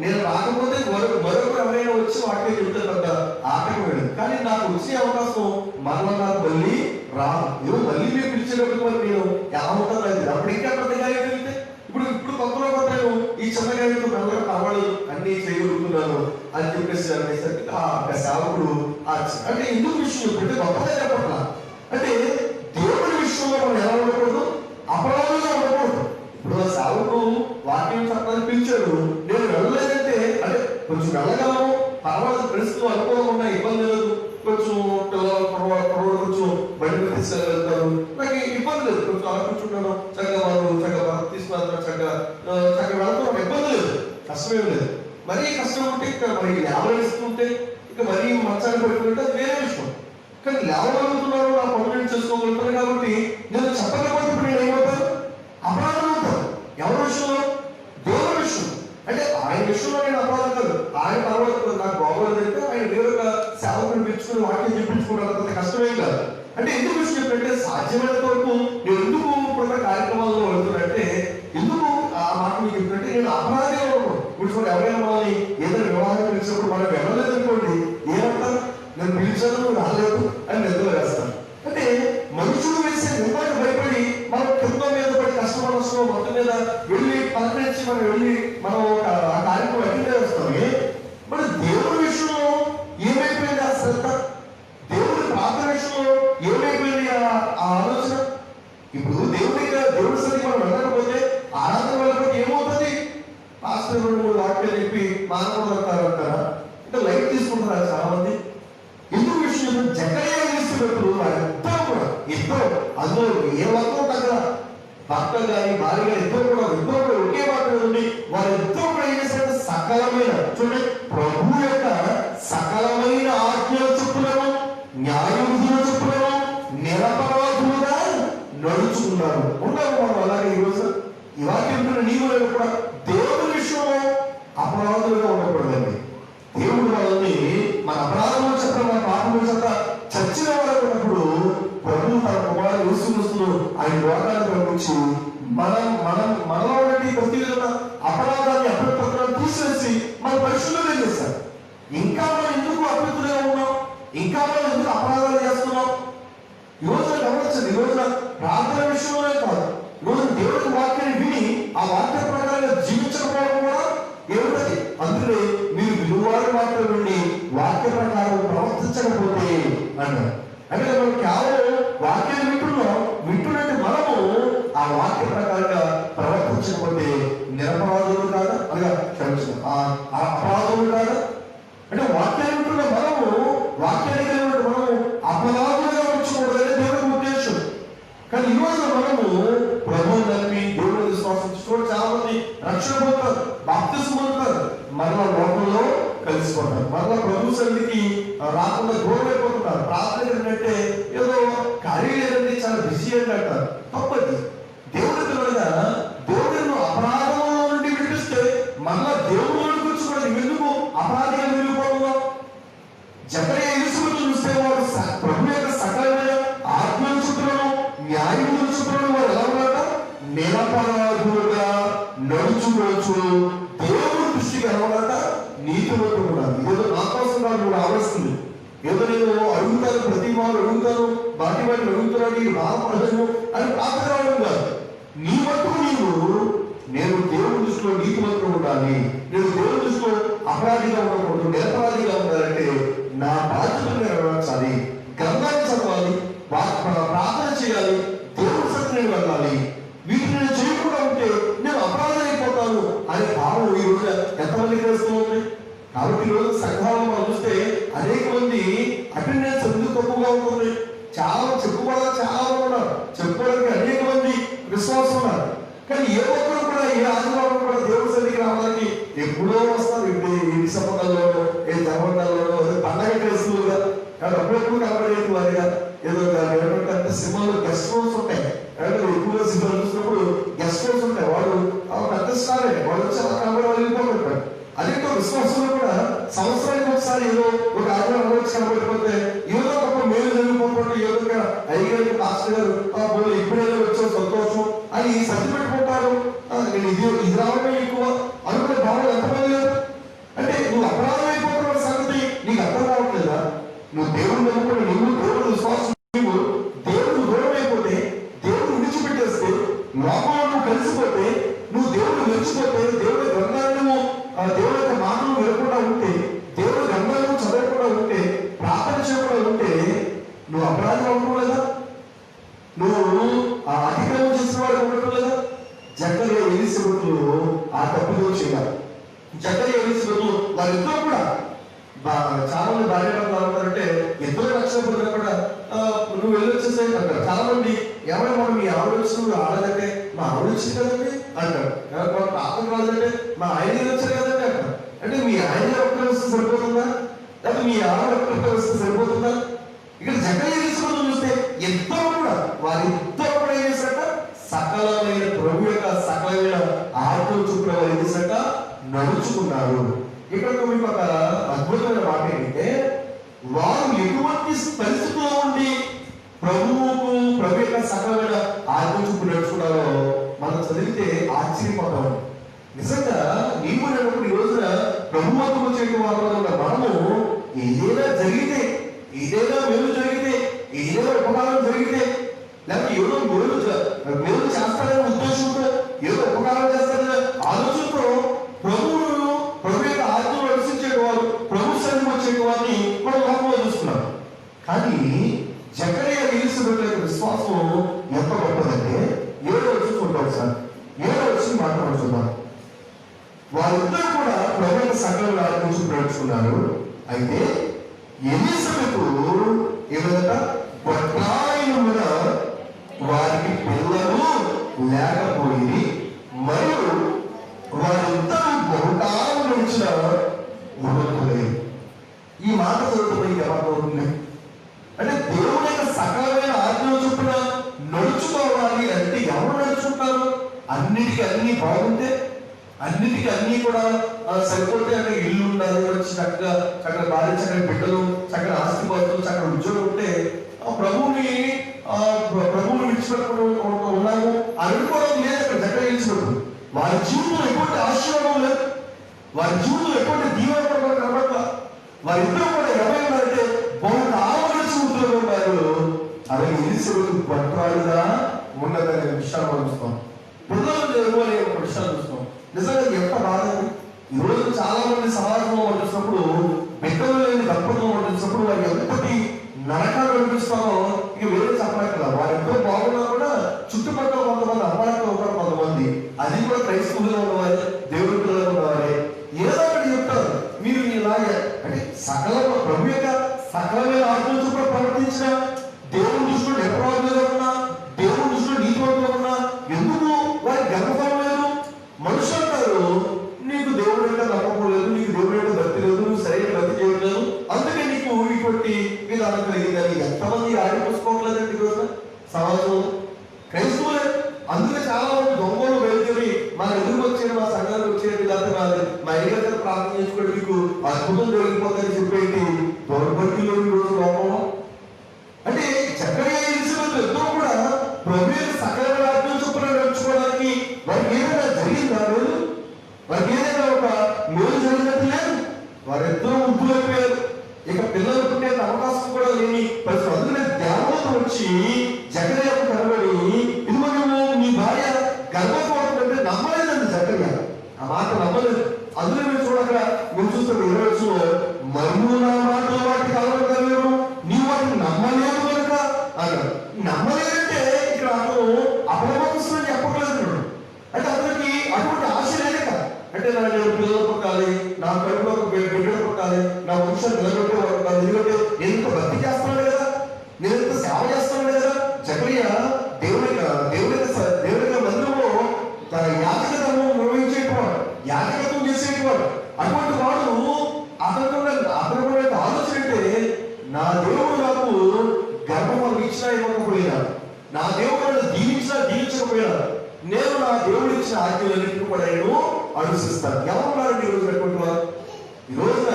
నేను రాకపోతే మరొకరు ఎవరైనా వచ్చి వాటికి చెప్తే పెద్ద ఆటకమైనది, కానీ నాకు వచ్చే అవకాశం మరలా నాకు మళ్ళీ రాదు. మళ్ళీ మీరు పిలిచేటప్పుడు మరి నేను ఎలా ఉంటుంది అది అప్పుడు ఇంకా పెద్ద గాయం వెళ్తే ఇప్పుడు కొత్తలో కొత్త ఈ చిన్న గాయంతో మెల్లగా పర్వాలేదు అన్ని చేయగలుగుతున్నాను అని చెప్పేసి అనేసరికి ఆ సేవకుడు అంటే ఎందుకు విషయం చెప్తుంటే గొప్పగా చెప్పట్లా, అంటే దేవుడి విషయంలో మనం ఎలా ఉండకూడదు, అపరాధంగా ఉండకూడదు. ఇప్పుడు ఆ సేవకుడు వాక్యం చెప్పడానికి పిలిచాడు, నేను వెళ్ళలేదంటే అంటే కొంచెం వెళ్ళగలను పర్వాలేదు, పరిస్థితులు అనుకూలంగా ఇబ్బంది లేదు, కొంచెం పిల్లలు కొంచెం బండి తీసుకెళ్తారు, నాకు ఇబ్బంది లేదు, కొంచెం అలా కూర్చుంటాను చక్కగా వాళ్ళు చక్కగా తీసుకున్నారు చక్కగా వెళ్తాం, ఇబ్బంది లేదు, కష్టమేం లేదు. మరీ కష్టం ఉంటే ఇంకా మరి లేవలిస్తుంటే ఇంకా మరీ మంచాన్ని పెట్టుకుంటే అది వేరే విషయం. కానీ లేవగలుగుతున్నారు, నా పనులు చేసుకోగలుగుతాను కాబట్టి నేను చెప్పకపోతే ఇప్పుడు నేను ఏమవుతాను, అపరాధం అవుతాను. ఎవరి విషయంలో? దేవుడి విషయం. అంటే ఆయన విషయంలో నేను అపరాధం కాదు, ఆయన పర్వాలేదు నాకు బాగోలేదంటే ఆయన వేరొక సేవకుని పిలుచుకుని వాక్యం చెప్పించుకోవడం కష్టమేం కాదు. అంటే ఎందుకు విషయం చెప్పంటే సాధ్యమైనంత వరకు నేను ఎందుకు ఇప్పుడు కార్యక్రమాల్లో వెళ్తున్నట్టే ఎందుకు ఆ మాట మీకు చెప్తుంటే నేను అపరాధిగా ఉన్నాను. ఇప్పుడు ఎవరైనా మనల్ని ఏదైనా వివాహం పిలిచినప్పుడు మనం వెళ్ళలేదు అనుకోండి, ఏమంటారు, నేను పిలిచాను నువ్వు రాలేదు అని నిద్ర వేస్తాను. అంటే మనుషులు వేసే నిందకు భయపడి మనం కింద మీద పడి కష్టపడవలసిన మొత్తం మీద వెళ్ళి పలకరించి మనం వెళ్ళి మనం ఆ కార్యక్రమం అటెండ్ చేస్తామే. మరి దేవుడి విషయంలో ఏమైపోయింది ఆ శ్రద్ధ, దేవుడి ప్రార్థన విషయంలో ఏమైపోయింది ఆ ఆలోచన? ఇప్పుడు దేవుడి సరికి మనం వెళ్ళకపోతే ఆరాధన వెళ్ళకపోతే ఏమవుతుంది? పాస్టర్ 2-3 వాక్యాలు చెప్పి మానవులు అంటారా, అంటే లైట్ తీసుకుంటారా చాలా మంది. ఎందుకు విషయం జకర్యా తీసుకున్నప్పుడు వారిద్దరూ కూడా ఇద్దరు అందులో ఏ ఒక్కరూ తగ్గ భర్త గారి భార్య గారి ఇద్దరు కూడా ఒకే మాట ఉండి వారిద్దరూ కూడా ఏం చేశారు, సకలమైన చూడండి ప్రభు యొక్క సకలమైన ఆజ్ఞల చొప్పులను న్యాయవిధుల చొప్పులను నిరపరాధులుగా నడుచుకున్నారు. ఉండవు మనం అలాగే ఈరోజు ఈ వాక్యం నీవు కూడా దేవుడి విషయంలో అపరాధులుగా ఉండకూడదండి. దేవుడు వాళ్ళని మన అపరాధముల చేత మన పాపముల చేత చచ్చిన వారు ఉన్నప్పుడు ప్రభు తన కుమారుడు యేసుక్రీస్తును ఆయన లోకాన్ని పంపించి మనలో ఉన్నటువంటి ప్రతి విధమైన అపరాధాన్ని అపవిత్రతను తీసేసి మన పరిశుద్ధంగా చేశారు. ఇంకా మనం ఎందుకు అపవిత్రులుగా ఉన్నాం, ఇంకా మనం ఎందుకు అపరాధాలు చేస్తున్నాం? ఈ రోజున గమనించండి, ఈ రోజున ప్రార్థన విషయంలోనే కాదు, ఈ రోజు దేవుడి వాక్యాన్ని విని ఆ వాక్య ప్రకారంగా జీవించకపోవడం కూడా ఏమిటది? అందుకే మీరు విలువారి మాటల నుండి వాక్య ప్రకారం ప్రవర్తించకపోతే అన్నారు. అంటే మనం కేవలం వాక్యాన్ని వింటున్నట్టు మనము ఆ వాక్య ప్రకారంగా ప్రవర్తించకపోతే నిరపరాధులు కాదా, అనగా క్షమించడం అపరాధులు కాదా? అంటే వాక్యాన్ని వింటున్న మనము వాక్యాన్ని కలిగినట్టు మనము అపరాధులుగా ఉంచకూడదనే దేవుడి ఉద్దేశం. కానీ ఈ రోజు మనము ప్రభువుని నమ్మి దేవుడిని విశ్వాసించుకోవడం చాలా మంది రక్షణ పొందుతారు, బాప్తిస్మం పొందుతారు, మరలా లోకంలో కలిసిపోతారు, మరలా ప్రభు సన్నిధికి రాకుండా దూరం అయిపోతున్నారు. ప్రార్థన ఏంటంటే ఏదో కార్యం లేదంటే చాలా బిజీ అని అంటారు. తప్పది. దేవుడి పిల్లలుగా దేవుడిని అపరాధంలో నుండి విడిపిస్తే మరలా దేవుడిని గురించి కూడా ఎందుకు అపరాధిగా మిగిలిపోతున్నాం? జకర్యా యేసును చూస్తే వాడు ప్రభు యొక్క సకలమైన ఆత్మల చుట్టూను న్యాయముల చుట్టూను వారు ఎలా ఉన్నారట, నిరపరాధులుగా నడుచుకోవచ్చు. దేవుడి దృష్టికి ఎలా ఉన్నారట, నీతిమంతులు ఉన్నారు. ఏదో నా కోసం నాకు కూడా ఆలోచిస్తుంది, ఏదో నేను అడుగుతాను, ప్రతి వారు అడుగుతాను, బాటి వాటిని అడుగుతున్నాను బాధపడను అని ప్రార్థన కాదు. నీ మట్టుకు నేను దేవుడి దృష్టిలో నీతిమంతులు ఉండాలి, నేను దేవుడి దృష్టిలో అపరాధిగా ఉండకూడదు, నిరపరాధిగా ఉండాలంటే నా బాధ్యతను నెరవేర్చాలి, గ్రంథాన్ని చదవాలి, ప్రార్థన చేయాలి, దేవుడి సన్నిధికి వెళ్ళాలి. వీటిని నేను చేయకుండా ఉంటే నేను అపరాధం అయిపోతాను అనే భావం ఈ రోజు ఎంతమందికి వేస్తుంది? కాబట్టి ఈ రోజు సంఘాలను మనం చూస్తే అనేక మంది అటెండెన్స్ ఎందుకు తక్కువగా ఉంటుంది? చాలా చాలా ఉన్నారు, చెప్పుకోవడానికి అనేక మంది విశ్వాసం ఉన్నారు. కానీ ఏ ఒక్కరు కూడా ఏ ఆదివారం కూడా దేవుడి సన్నిధికి రావడానికి ఎప్పుడో వస్తారు. ఇంటి సంబంధాల్లోనో ఏ ధర్మంలోనో పండగ డ్రెస్సులుగా అప్పుడెప్పుడు కనబడేది వారిగా ఏదో ఏమంటే సినిమాలో గెస్ట్ రోల్స్ ఉంటాయి. ఎక్కువగా సినిమాలు చూసినప్పుడు గెస్ట్ రోల్స్ ఉంటాయి. వాడు పెద్ద స్టారే, వాడు వచ్చి అలా కనబడి వాళ్ళు వెళ్ళిపోతుంటాడు. అదే విశ్వాసంలో కూడా సంవత్సరానికి ఒకసారి ఏదో ఒక ఆదివారం వచ్చి కనబడిపోతే ఏదో ఒక మేలు జరిగిపోతుంటే ఏదో ఒక అయ్యారు మాస్టర్ గారు ఇప్పుడేదో వచ్చావు సంతోషం అని సర్ది పెట్టుకుంటారు. నేను ఇది రావడమే ఎక్కువ అనుకునే భావన ఎంతమంది లేదు. అంటే నువ్వు అపరాధం అయిపోతున్న సంగతి నీకు అర్థం కావట్లేదా? నువ్వు దేవుడు నమ్ముకుని నువ్వు దేవుడు విశ్వాసం దేవుడు దూరం అయిపోతే, దేవుడు విడిచిపెట్టేస్తే, లోపల నువ్వు కలిసిపోతే, నువ్వు దేవుడు విడిచిపోతే, దేవుడి గ్రంథాన్ని నువ్వు దేవుడి యొక్క మాటలు వినకుండా ఉంటే, దేవుడి గ్రంథాలను చదవకుండా ఉంటే, ప్రార్థన చేయకుండా ఉంటే నువ్వు అపరాధం అవ్వడం లేదా? నువ్వు అతిక్రమం చేసిన వాడు ఉండటం లేదా? జక్కరియా ఎలీషబెతులు ఆ తప్పులు చేయాలి. జక్కరియా ఎలీషబెతులు వారిద్దరూ కూడా చాలా మంది భార్య భర్తలు ఇద్దరు రక్షణ పొందిన కూడా నువ్వు వెళ్ళొచ్చేసే అంటారు. చాలా మంది ఏమైనా మనం మీ ఆవిడ వచ్చిన ఆడదంటే మా ఆవిడ వచ్చింది కదండి అంటారు. ప్రార్థన రాదంటే మా ఆయన వచ్చారు కదండి అంటారు. అంటే మీ ఆయన ఒక్కరి వస్తే సరిపోతుందా, లేకపోతే మీ ఆవిడ ఒక్కరికి వస్తే సరిపోతుందా? ఇక్కడ జక్కరియా ఎలీషబెతులు చూస్తే ఇద్దరు కూడా వారిద్దరు కూడా ఏం చేశారట? సకలమైన ప్రభు యొక్క సకలమైన ఆత్మ చొప్పున వారు ఏం చేశారట? నడుచుకున్నారు. ఇక్కడ మీకు ఒక అద్భుతమైన మాట ఏంటంటే, వారు ఎటువంటి పరిస్థితుల్లో ఉండి ప్రభు యొక్క సకలమైన ఆత్మ చొప్పున నడుచుకున్నారో మనం చదివితే ఆశ్చర్యపోతాం. నిజంగా నీవు నేనప్పుడు ఈ రోజున ప్రభుత్వం వచ్చేటువంటి వారిలో ఉన్న మనము ఏదైనా జరిగితే, ఏదైనా మేలు జరిగితే, ఏదైనా ఉపకారం జరిగితే, లేకపోతే ఏదో మేలు చేస్తారనే ఉద్దేశంతో, ఏదో ఉపకారం చేస్తారనే ఆలోచనతో ప్రభు యొక్క ఆత్మను నడిపించేవారు, ప్రభు సన్నిధికి వచ్చేవారిని మనం లోకంలో చూస్తున్నాం. కానీ జక్కరియా ఎలీషబెతుల యొక్క విశ్వాసం ఎంత గొప్పదంటే, 7వ వచనం చూద్దాం సార్. 7వ వచనం మాట్లాడుతున్నాం. వారిద్దరూ కూడా ప్రభు యొక్క సకల ఆత్మ నడుచుకున్నారు. అయితే ఎలీషబెతు ఏమంట? ప్రాయమున వారికి పిల్లలు లేకపోయింది, మరియు వారిద్దరూ బహుకాలం నడిచిన మహత్తులే. ఈ మాట చదువుతున్న ఏమవుతుంది అంటే, దేవుని యొక్క సకలమైన ఆజ్ఞ చొప్పున నడుచుకోవాలి అంటే ఎవరు నడుచుకుంటారు? అన్నిటికీ అన్ని బాగుంటే, అన్నిటికీ అన్ని కూడా సరిపోతే, అంటే ఇల్లు ఉండాలి, మంచి చక్కగా చక్కగా భార్య, చక్కని బిడ్డలు, చక్కని ఆస్తిపాస్తులు, చక్కని ఉద్యోగం ఉంటే ప్రభువుని విడిచిపెట్టుకుని ఉన్నాము అనుకోవడం లేదు. అక్కడ జక్కరియా ఎలీషబెతులు వారి జీవితంలో ఎటువంటి ఆశీర్వాదం లేదు, వారి జీవితంలో ఎటువంటి దీవెన కనబడతా. వారిద్దరూ కూడా ఎవరైనారంటే బహుళ ఆవరించి ఉన్నారు. అలాగే ఎలీషబెతు పట్టాలుగా ఉన్నదనే విషయాన్ని మనం చూస్తాం. పిల్లలు అనే ఒక విషయాన్ని చూస్తాం. నిజంగా ఎంత బాధ. ఈ రోజు చాలా మంది సమాజంలో పట్టించినప్పుడు, బిడ్డలు లేని దంపతులు పట్టించినప్పుడు వారి ఎంతటి నరకాలు కనిపిస్తామో ఇక వేరే చెప్పలేక వారిద్దరూ బాగున్నా కూడా చుట్టుపక్కల కొంతమంది అమ్మాయితో ఉంటారు, కొంతమంది అది కూడా క్రైస్తవులుగా ఉన్నవారే, దేవుడి పిల్లలు ఉన్నవారే ఏదో ఒకటి చెప్తారు. మీరు ఇలాగే అంటే సకల ప్రభు యొక్క సకలమైన ఆత్మ చొప్పున ప్రవర్తించిన, దేవుని దృష్టిలో నిర్ప్రవాదులుగా ఉన్నా, దేవుని దృష్టిలో నీతివంతులుగా ఉన్నా ఎందుకు వారి గర్వఫలం లేదు? మనుషులు అంటారు, నీకు దేవుడు యొక్క నమ్మకం లేదు, నీకు దేవుడు యొక్క భక్తి లేదు, నువ్వు సరైన భక్తి చేయలేదు, అందుకే నీకు ఇటువంటి విధానం కలిగిందని ఎంతమంది ఆడిపోసుకోవట్లేదండి ఈరోజు సమాజంలో క్రైస్తవులే. అందుకే చాలా మంది దొంగలు బయలుదేరి మన ఎదురుకు వచ్చేది, మా సంఘానికి వచ్చేది, లేకపోతే మా ఇంటి ప్రార్థన చేసుకోవడం మీకు అద్భుతం జరిగిపోతుందని చెప్పేది దౌర్భక్తిలో ఈరోజు లోపం. అంటే జక్కరియా ఎలీషబెతులు ఇద్దరు కూడా ప్రభు యొక్క సకల ఆజ్ఞ చొప్పున నడుచుకోవడానికి వారికి ఏదైనా జరిగిందా? లేదు. వారికి ఏదైనా ఒక మేలు జరిగినట్టు లేదు. వారిద్దరూ ముగ్గులైపోయారు. ఇక పిల్లలు పుట్టే అవకాశం కూడా లేని పరిస్థితి. అందుకనే దేవత వచ్చి జక్కరియాకు కనబడి, ఇదిగో నువ్వు నీ భార్య గర్భవతి అంటే నమ్మలేదండి జక్కరియా. ఆ మాట నమ్మలేదు. అందులో మీరు చూడక మీరు చూస్తున్న 20వ వచనంలో, మరియు నా మాట వాటికి అలవడగలేరు, నీవు వాటిని నమ్మలేదు కనుక అన్నాడు. నమ్మలేదంటే ఇక్కడ అతను అపనమ్మకస్తుని చెప్పట్లేదు. అంటే అతనికి అటువంటి ఆశ లేక, అంటే నేను పిల్లలు పుట్టాలి, నా కడుపులో బిడ్డలు పుట్టాలి, నా వంశాన్ని నిలబెట్టేవాడు కాదు, ఎందుకంటే నేను ఇంత భక్తి చేస్తున్నాడు కదా, నేను ఇంత సేవ చేస్తున్నాడు కదా. జక్కరియా దేవుని మందిరంలో తన యాజకత్వం నిర్వహించేటవాడు, యాజకత్వం చేసేటవాడు. అటువంటి వాడు అతను ఆలోచన అంటే, నా దేవుడు నాకు గర్భం దేవుడు దేవుడిచ్చిన ఆజ్ఞలన్నింటినీ కూడా నేను అనుసరిస్తాను. ఎవరున్నారండి ఈ రోజు అటువంటి వారు? ఈ రోజున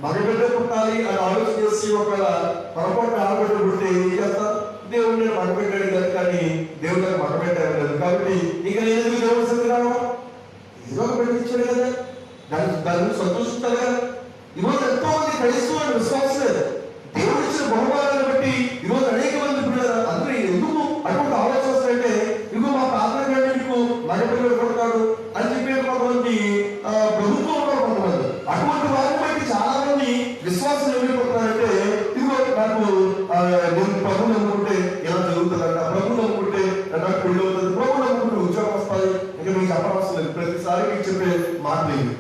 మగబిడ్డ పుట్టాలి అని ఆలోచన చేసి ఒకవేళ పొరపాటు ఆడబిడ్డ పుడితే ఏం చేస్తాం? దేవుడు నేను మగబిడ్డాడు కదా, కానీ దేవుడు నాకు మగబిడ్డాడు లేదు కాబట్టి ఇక నేను దేవుడి సంగతి రావడం ఏదో ఒక బిడ్డ ఇచ్చాడు కదా, దాన్ని సంతోషిస్తారు కదా. ఈరోజు ఎంతో మంది క్రైస్తవులు విశ్వాసలే దేవుడు ఇచ్చిన బహుమానాన్ని బట్టి ఈరోజు అనేక మంది అందరూ ఎందుకు అటువంటి ఆలోచన వస్తాయంటే, ఇదిగో మా ప్రార్థన కంటే నీకు మగపిల్లలు కొడతాడు అని చెప్పి కొంతమంది ప్రభుత్వం కొంతమంది అటువంటి వారిని బట్టి చాలా మంది విశ్వాసం ఏమైపోతున్నారంటే, ఇదిగో నాకు నేను ప్రభువు నమ్ముకుంటే ఇలా జరుగుతుందంట, ప్రభువు నమ్ముకుంటే నాకు పెళ్లి అవుతుంది, ప్రభువు నమ్ముకుంటే ఉద్యోగం వస్తుంది, ఇంకా మీకు చెప్పవలసిన లేదు, ప్రతిసారి మీకు చెప్పే మాట లేదు.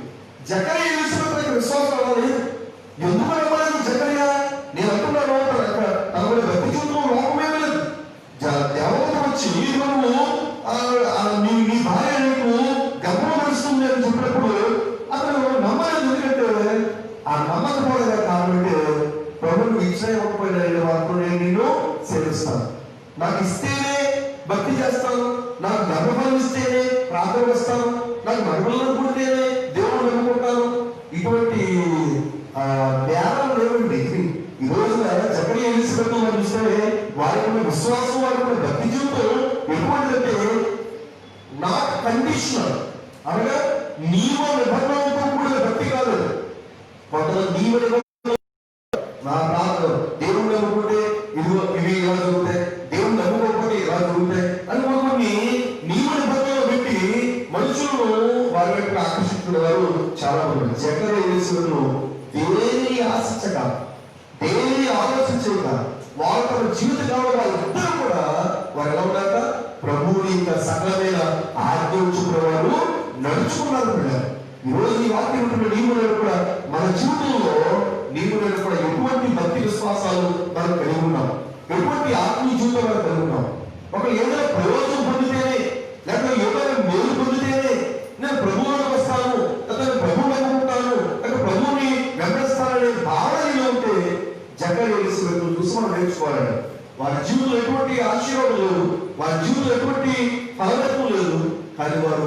జకర్యా ఎలిజబెత్ విశ్వాసం అవ్వాలి. ఎందుకు నమ్మలేదు జకర్యా? నేను అంటున్నాను తనలో భక్తి జీవితం లోపమే లేదు. దేవత వచ్చి నువ్వు నీ భార్య నీకు గర్భం నడుస్తుంది అని చెప్పినప్పుడు అతను నమ్మలేదు. ఎందుకంటే ఆ నమ్మకపోవడం కాబట్టి ప్రభుత్వం ఇచ్చిన ఇవ్వకపోయినా మాత్రం నేను నిన్ను సేవిస్తాను, నాకు ఇస్తేనే భక్తి చేస్తాను, నాకు గర్భఫలం ఇస్తేనే ప్రార్థన వస్తాను, నాకు మగపిల్లలు పుడితేనే దేవుడు నమ్ముకుంటాను. ఇటువంటి జ్ఞానం లేవండి. ఈ రోజున జకర్యా ఎలిజబెత్ మనం చూస్తే వారికి ఉన్న విశ్వాసం, వారికి ఉన్న భక్తి జీవితం ఎటువంటిదంటే నాట్ కండిషనల్, అనగా నీవ నిబంధనలతో కూడిన భక్తి కాదు. కొంతమంది నీవ నిబంధన నా ప్రార్థన దేవుడు నమ్ముకుంటే ఇవి ఇలా జరుగుతాయి, దేవుడు నమ్ముకోకపోతే ఇలా జరుగుతాయి అని కొన్ని నీవ నిబంధనలు పెట్టి మనుషులను వారి వైపు ఆకర్షిస్తున్న వారు చాలా మంది. జకర్యా ఎలిజబెత్ దేనిని ఆశించక, దేనిని ఆలోచించక, వాళ్ళ తమ జీవిత కాలంలో వాళ్ళిద్దరూ కూడా వారు ఎలా ఉన్నాక ప్రభువుని యొక్క సకలమైన ఆజ్ఞించుకున్న వారు నడుచుకున్నారు. ఈ రోజు ఈ వాక్యం ఉంటున్న నీవు కూడా మన జీవితంలో నీవు కూడా ఎటువంటి భక్తి విశ్వాసాలు మనం కలిగి ఉన్నాం, ఎటువంటి ఆత్మీయ జీవితం మనం కలిగి ఉన్నాం. ఒకరు ఏదైనా ప్రయోజనం పొందితేనే, లేకపోతే ఏదైనా మేలు పొందితేనే నేను ప్రభువులకు వస్తాను, లేకపోతే ప్రభువు నమ్ముకుంటాను, లేకపోతే ప్రభువుని వెంబడిస్తాననే భావనలో ఉంటే జకర్యా ఎలిజబెత్ చూసి మనం నేర్చుకోవాలండి. వారి జీవితంలో ఎటువంటి ఆశీర్వాదం లేదు, వారి జీవితంలో ఎటువంటి ఫలవత్వం లేదు, కానీ వారు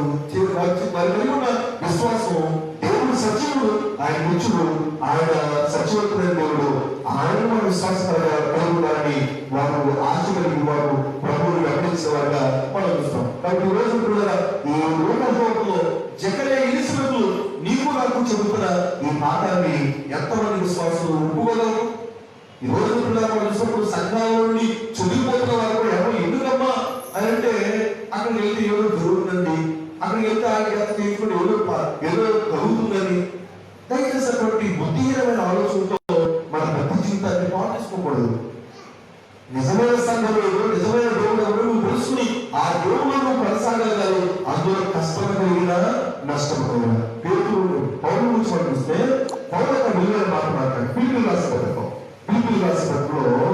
కలిగి ఉన్న విశ్వాసం దేవుడు సజీవుడు, ఆయన నిత్యుడు, ఆయన సజీవమైన దేవుడు, ఆయన మన విశ్వాసంగా కలిగి ఉన్నారని వారు ఆశ కలిగి వారు ప్రభువుని వెంబడించిన వారుగా మనం చూస్తాం. కాబట్టి ఈ రోజు ఈ రూపంలో జకర్యా ఎలిజబెత్ నీకు నాకు చెబుతున్న ఈ పాఠాన్ని ఎంతమంది విశ్వాసులు ఒప్పుకోగలరు? ఈ రోజు మనం చూసినప్పుడు సంఘాల నుండి చదివిపోతున్న వారు కూడా ఎవరు ఎందుకమ్మా అని అంటే, అక్కడికి వెళ్తే ఏదో జరుగుతుందండి, అక్కడికి వెళ్తే ఆయన తీసుకుని ఏదో కలుగుతుందని. దయచేసి అటువంటి బుద్ధిహీనమైన ఆలోచనతో మన భక్తి జీవితాన్ని పాటించుకోకూడదు. నిజమైన సంఘం ఏదో, నిజమైన దేవుడు ఎవరు నువ్వు తెలుసుకుని ఆ దేవుడు నువ్వు కొనసాగలగాలి. అందులో కష్టం కలిగిన నష్టం కలిగిన పౌరుల గురించి మనం చూస్తే పౌరుల యొక్క విలువైన మాట్లాడతాడు. పిలుపులు రాసిన పత్రికలో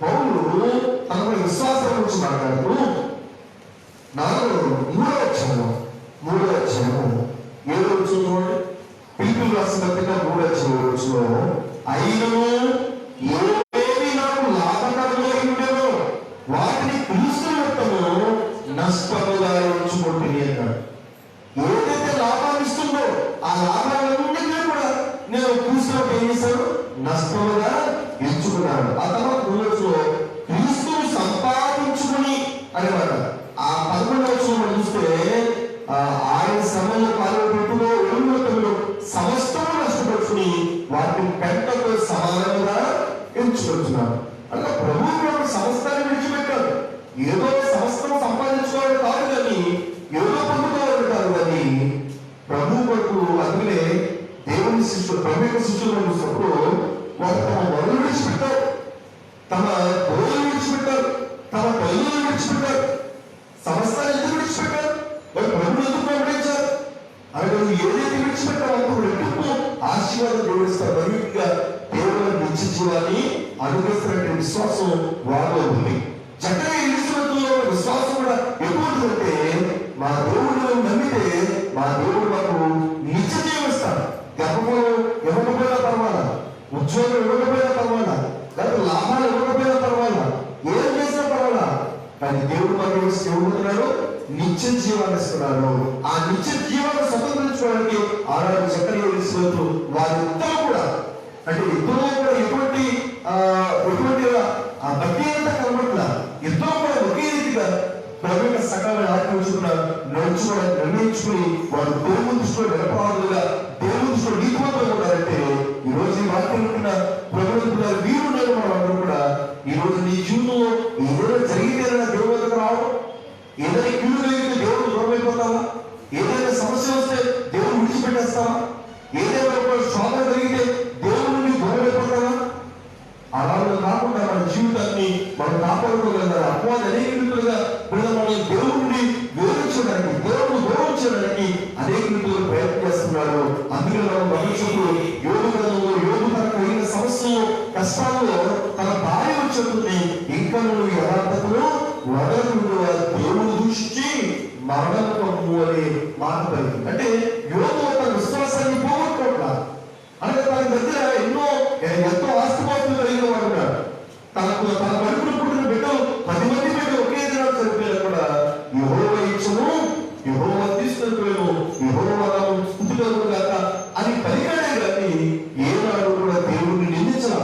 పౌరులు తన విశ్వాసం గురించి మాట్లాడుతూ 3వ అధ్యాయం 7వ చూడండి. పిలుపులు రాసిన పత్రిక 3వ అధ్యాయంలో అయినను ఏవి నాకు లాభకరమై ఉండేదో వాటిని క్రీస్తు నిమిత్తము నష్టముగా ఎంచుకుంటుంది అన్నాడు. ఏదైతే లాభాన్ని ఇస్తుందో ఆ లాభాలన్నింటినీ కూడా నేను క్రీస్తులో ఏం చేశాను? నష్టముగా ఎంచుకున్నాడు. ఆ తర్వాత క్రీస్తును సంపాదించుకుని అనేమాట. ఆ 11వ వచనం చూస్తే ఆయన శ్రమలో పాల్గొట్టులో ఎలుగులో సమస్తము నష్టపరుచుకుని వాటిని పెంటతో సమానంగా ఎంచుకుంటున్నాడు. అంటే ప్రభువు సమస్తాన్ని విడిచిపెట్టాడు. ఏదో సమస్తం సంపాదించుకోవడం కాదు, కానీ ఏదో పొందుకోవడం కాదు, కానీ ప్రభు కొరకు. అందుకనే దేవుని శిష్యులు, ప్రభు యొక్క శిష్యులు చూసినప్పుడు వారు తమ వరులు విడిచిపెట్టారు, తమ గోళ్ళు విడిచిపెట్టారు, తమ తల్లులు విడిచిపెట్టారు. సమస్తాన్ని ఎందుకు విడిచిపెట్టారు? వారు ప్రభుత్వం ఎందుకు వెంబడించారు? అలాగే ఏదైతే విడిచిపెట్టారో అప్పుడు ఎక్కువ ఆశీర్వాదం దేవుడిస్తారు. మరింతగా దేవుడు నిత్య జీవాన్ని అనుగ్రహిస్తున్న విశ్వాసం వారిలో ఉంది. జకర్యా ఎలిజబెత్లో విశ్వాసం కూడా ఎటువంటిదంటే, మా దేవుడు నమ్మితే మా దేవుడు మాకు నిత్య జీవం ఇస్తాడు. గర్భఫలం ఇవ్వకపోయినా పర్వాలా, ఉద్యోగం ఇవ్వకపోయినా పర్వాలా, లేకపోతే లాభాలు ఇవ్వకపోయినా పర్వాలా, ఏం చేసినా పర్వాలా, కానీ దేవుడు మనకి ఇవ్వబోతున్నాడు, నిత్య జీవాన్ని ఇస్తున్నాడు. ఆ నిత్య జీవాన్ని స్వతంత్రించుకోవడానికి ఆనాడు జకరియా ఎలిజబెతు వారిద్దరూ కూడా, అంటే ఇద్దరు కూడా ఎటువంటి భక్తియంత కనబట్ల, ఇద్దరు కూడా ఒకే రీతిగా ప్రభు యొక్క సకాలను ఆజ్ఞాపించుకున్న నడుచుకోవడానికి నిర్ణయించుకుని వారు దేవుని దృష్టిలో నిరపరాధులుగా, దేవుని దృష్టిలో నీతివంతులుగా ఉన్నారంటే ఈ రోజు ఈ వాక్యం ఉన్న ప్రభుత్వాలు వీరు నేను మనం అందరూ కూడా ఈ రోజు నీ జీవితంలో ఏదైనా జరిగితేనైనా దేవుడి వద్దకు రావడం, ఏదైనా కీడు కలిగితే దేవుడు దూరం అయిపోతావా, ఏదైనా సమస్య వస్తే దేవుడు విడిచిపెట్టేస్తావా, ఏదైనా శోధన కలిగితే దేవుడు నుండి దూరం అయిపోతావా? అలా కాకుండా మన జీవితాన్ని మనం కాపాడుకోగలరా? అపవాది అనేక విధులుగా మనం దేవుడిని వివరించడానికి, దేవుడు గౌరవించడానికి అనేక విధులు ప్రయత్నం చేస్తున్నాడు. అందుకే మనం భవిష్యత్తు యోగు గ్రంథంలో యోగు తనకు కలిగిన సమస్యలు కష్టాల్లో తన భార్య చెప్తుంది, ఇంకా నువ్వు యథార్థతను వదలకుండా దేవుడు దూషించి మరణము అనే మాట పలికింది. అంటే యోగు తన విశ్వాసాన్ని పోగొట్టుకోవట్లా, అనగా తన దగ్గర ఎంతో ఆస్తిపాస్తులు కలిగిన వాడు ఉన్నాడు. తన కడుపులో పుట్టిన బిడ్డలు 10 మంది బిడ్డలు ఒకే దినాలు చనిపోయినా కూడా యెహోవా ఇచ్చును, యెహోవా తీసుకెళ్ళిపోయాను, యెహోవా స్తుతి కలుగుగాక అని పలికాడే కానీ ఏనాడు కూడా దేవుడిని నిందించలా,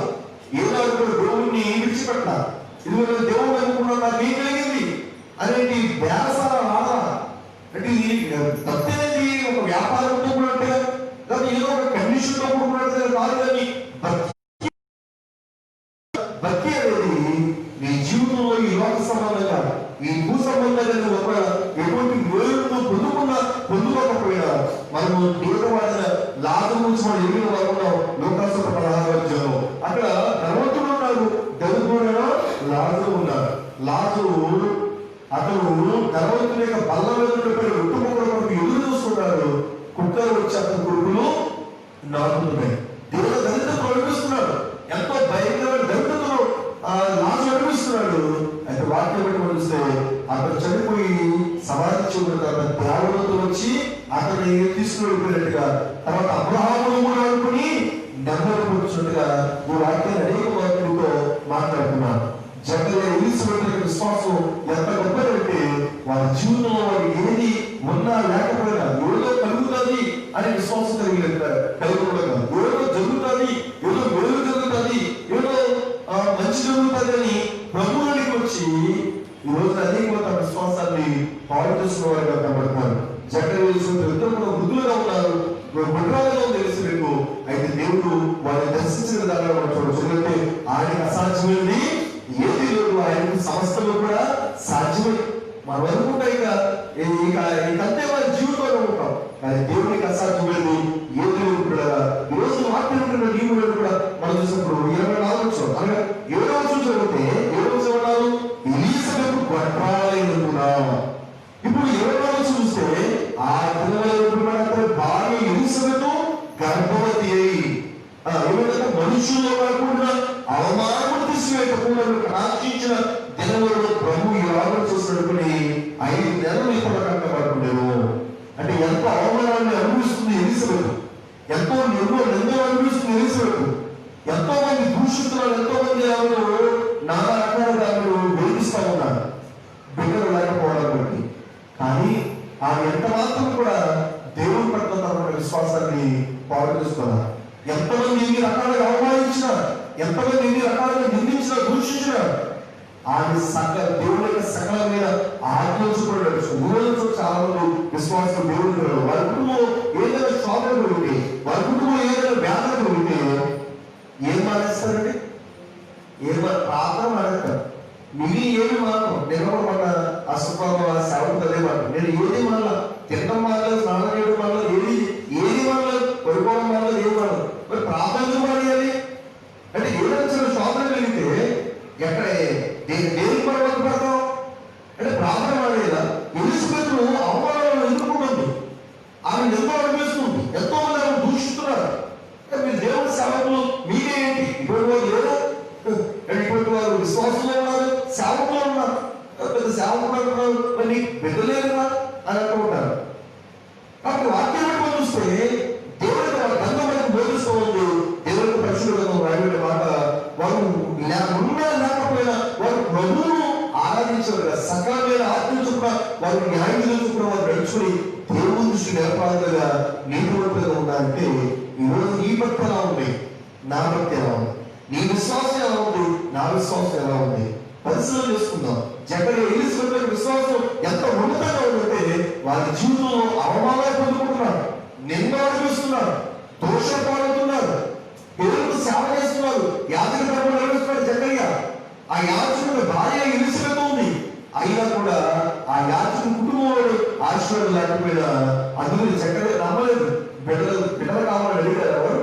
ఏనాడు కూడా దేవుడిని విడిచిపెట్టలా. ఇదిగో దేవుడు అనుకున్నా నాకు ఏం కలిగింది అనేది వ్యాపార ఆదా, అంటే ఇది తప్పేది ఒక వ్యాపారంతో కూడా అంటే లేదా ఏదో ఒక కండిషన్తో కూడుకున్నట్టు కాదు. కానీ భక్తి అనేది నీ జీవితంలో ఈ లోక సంబంధంగా, ఈ భూ సంబంధంగా ఒక ఎటువంటి మేలును పొందుకోకపోయినా మనము దీర్ఘవాడిన లాభం నుంచి మనం ఎగిన వారు లోకాసు 16 అక్కడ ధనవంతుడు ఉన్నాడు, దరిద్రుడైన లాజరు ఉన్నాడు. లాజరు అతను ధనవంతుని యొక్క బల్ల మీద కుటుంబం ఎదురు చూస్తున్నాడు. కుక్కలు వచ్చి అతని కొడుకులు నాటుతున్నాయి. దేవుడు దరిద్రతను అనిపిస్తున్నాడు, ఎంతో భయంకరమైన దరిద్రతను లాజరు అనిపిస్తున్నాడు. అయితే వాక్యం బట్టి చూస్తే అతను చనిపోయి సమాధి చేయబడిన తర్వాత దేవతలు వచ్చి అతన్ని తీసుకుని వెళ్ళిపోయినట్టుగా, తర్వాత అబ్రహామును కూడా అనుకుని నెమ్మది కూర్చున్నట్టుగా ఈ వాక్యాన్ని అనేక వాక్యులతో మాట్లాడుతున్నాను. జకరియా ఎలిజబెతు విశ్వాసం ఎంత గొప్పదంటే వారి జీవితంలో వారు ఏది ఉన్నా లేకపోయినా ఏదో కలుగుతుంది అనే విశ్వాసం కలిగినట్టుగా, ఏదో జరుగుతుంది, ఏదో మేలు జరుగుతుంది, ఏదో మంచి జరుగుతుంది అని ప్రభువునికి వచ్చి ఈ రోజు అనేక తమ విశ్వాసాన్ని పాడు చేసిన వారిగా కనబడతారు. జకరియా ఎలిజబెతు ఇద్దరు కూడా వృద్ధులుగా ఉన్నారు, గుడ్రాలుగా తెలిసి మీకు. అయితే దేవుడు వారిని దర్శించిన దానిలో మనం చూడవచ్చు. ఎందుకంటే ఆయనకి అసాధ్యమైంది ఏది లేదు, ఆయనకు సమస్తలు కూడా సాధ్యమే. మనం అనుకుంటా ఇకంతే మన జీవితంలో ఉంటాం, కానీ దేవునికి అసాధ్యమైంది ఏది లేదు కూడా. ఈ రోజు మాట్లాడుతున్న నీవులు కూడా మనం చూసినప్పుడు 24 అనగా 7వ చదివితే 7వ ఎలిజబెతు గొడ్రాలైనందున. ఇప్పుడు 24 చూస్తే ఆ దినముల భార్య ఎలిజబెతు గర్భవతి అయి ఏమంటే మనుషుల్లో కాకుండా అవమానము తీసివేయకుండా ఆశించిన దినములలో ప్రభు యాగం చేసినట్టుకుని 5 నెలలు ఇప్పుడు కట్టబడుతుండేను. అంటే ఎంతో అవమానాన్ని అనుభవిస్తుంది ఎలిజబెతు, ఎంతో నిందలు అనుభవిస్తుంది ఎలిజబెతు. ఎంతో మంది దూషిస్తున్నారు, ఎంతో మంది ఆమెను నానా రకాలుగా ఆమెను వేధిస్తూ ఉన్నారు బిడ్డలు లేకపోవడం బట్టి. కానీ ఆమె ఎంత మాత్రం కూడా దేవుని పట్ల తన విశ్వాసాన్ని పాడు చేసుకున్నారు. ఎంతమంది ఎన్ని రకాలుగా అవమానించినా, ఎంతమంది ఎన్ని రకాలుగా నిందించినా, దూషించినా ఆమె దేవుని యొక్క సకలమైన ఆజ్ఞించుకున్నాడు. ఊళ్ళో చాలా మంది విశ్వాసం దేవుడు వారి కుటుంబం ఏదైనా శోధన ఉంటే, వారి కుటుంబం ఏదైనా వ్యాధులు ఉంటే ఏం మానేస్తారండి? ప్రార్థన మానేస్తారు. మిగిలి ఏమి మాత్రం నిలబడమన్న అశుభ్రంగా సేవకు అదే మాట. నేను ఏది మళ్ళా తినడం మానలేదు, స్నానం చేయడం మానలేదు, ఏది మానలేదు, పడుకోవడం మానలేదు, ఏది మానలేదు. మరి ప్రార్థన మానేయాలి అంటే ఏదైనా చిన్న శోధన కలిగితే ఎక్కడ దేనికి మనం పడతాం అంటే ప్రార్థన మానేయాలా? ఎలిజబెతు అవమానాలను ఎదుర్కొంటుంది, ఆమె ఎంతో అనిపిస్తుంది, ఎంతో మంది ఆమె దూషిస్తున్నారు. మీరు దేవుని సేవకులు మీకే ఏంటి? ఇటువంటి వారు లేదా? ఇటువంటి వారు విశ్వాసంలో ఉన్నారు, సేవకులు ఉన్నారు, పెద్ద సేవకులు అంటున్నారు, మరి బిడ్డలేదురా అని అంటుంటారు. కాబట్టి వాక్యాన్ని మనం చూస్తే దేవుడికి వాళ్ళ గంధం బోధిస్తూ ఉంది. దేవుడికి పరిశుభ్రంగా రాయబడిన మాట, వారు ఉన్నా లేకపోయినా వారు ప్రభువును ఆరాధించే ఆరాధించేవారుగా, సకలమైన ఆత్మ చొప్పున వారు న్యాయం చొప్పున వారు నడుచుకుని దేవుని దృష్టి నిరపరాధులుగా నీతివంతులుగా ఉన్నారంటే ఈరోజు నీ భక్తి ఎలా ఉంది, నా భక్తి ఎలా ఉంది, నీ విశ్వాసం ఎలా ఉంది, నా విశ్వాసం ఎలా ఉంది పరిశీలన చేసుకుందాం. జకర్యా ఎలిజబెత్ విశ్వాసం ఎంత ఉన్నతంగా ఉందంటే వారి జీవితంలో అవమానాలు పొందుకుంటున్నారు, నింద అనుభవిస్తున్నారు, దోషపాడుతున్నారు, పేరుకు సేవ చేస్తున్నారు, యాజక ధర్మం నిర్వహిస్తున్నారు జకర్యా. ఆ యాజకుడు భార్య ఎలిజబెత్ ఉంది, అయినా కూడా ఆ యాజకుడు కుటుంబంలో ఆశీర్వాదం లేకపోయినా అందులో జకర్యా నమ్మలేదు. బిడ్డలు కావాలని అడిగారు. ఎవరు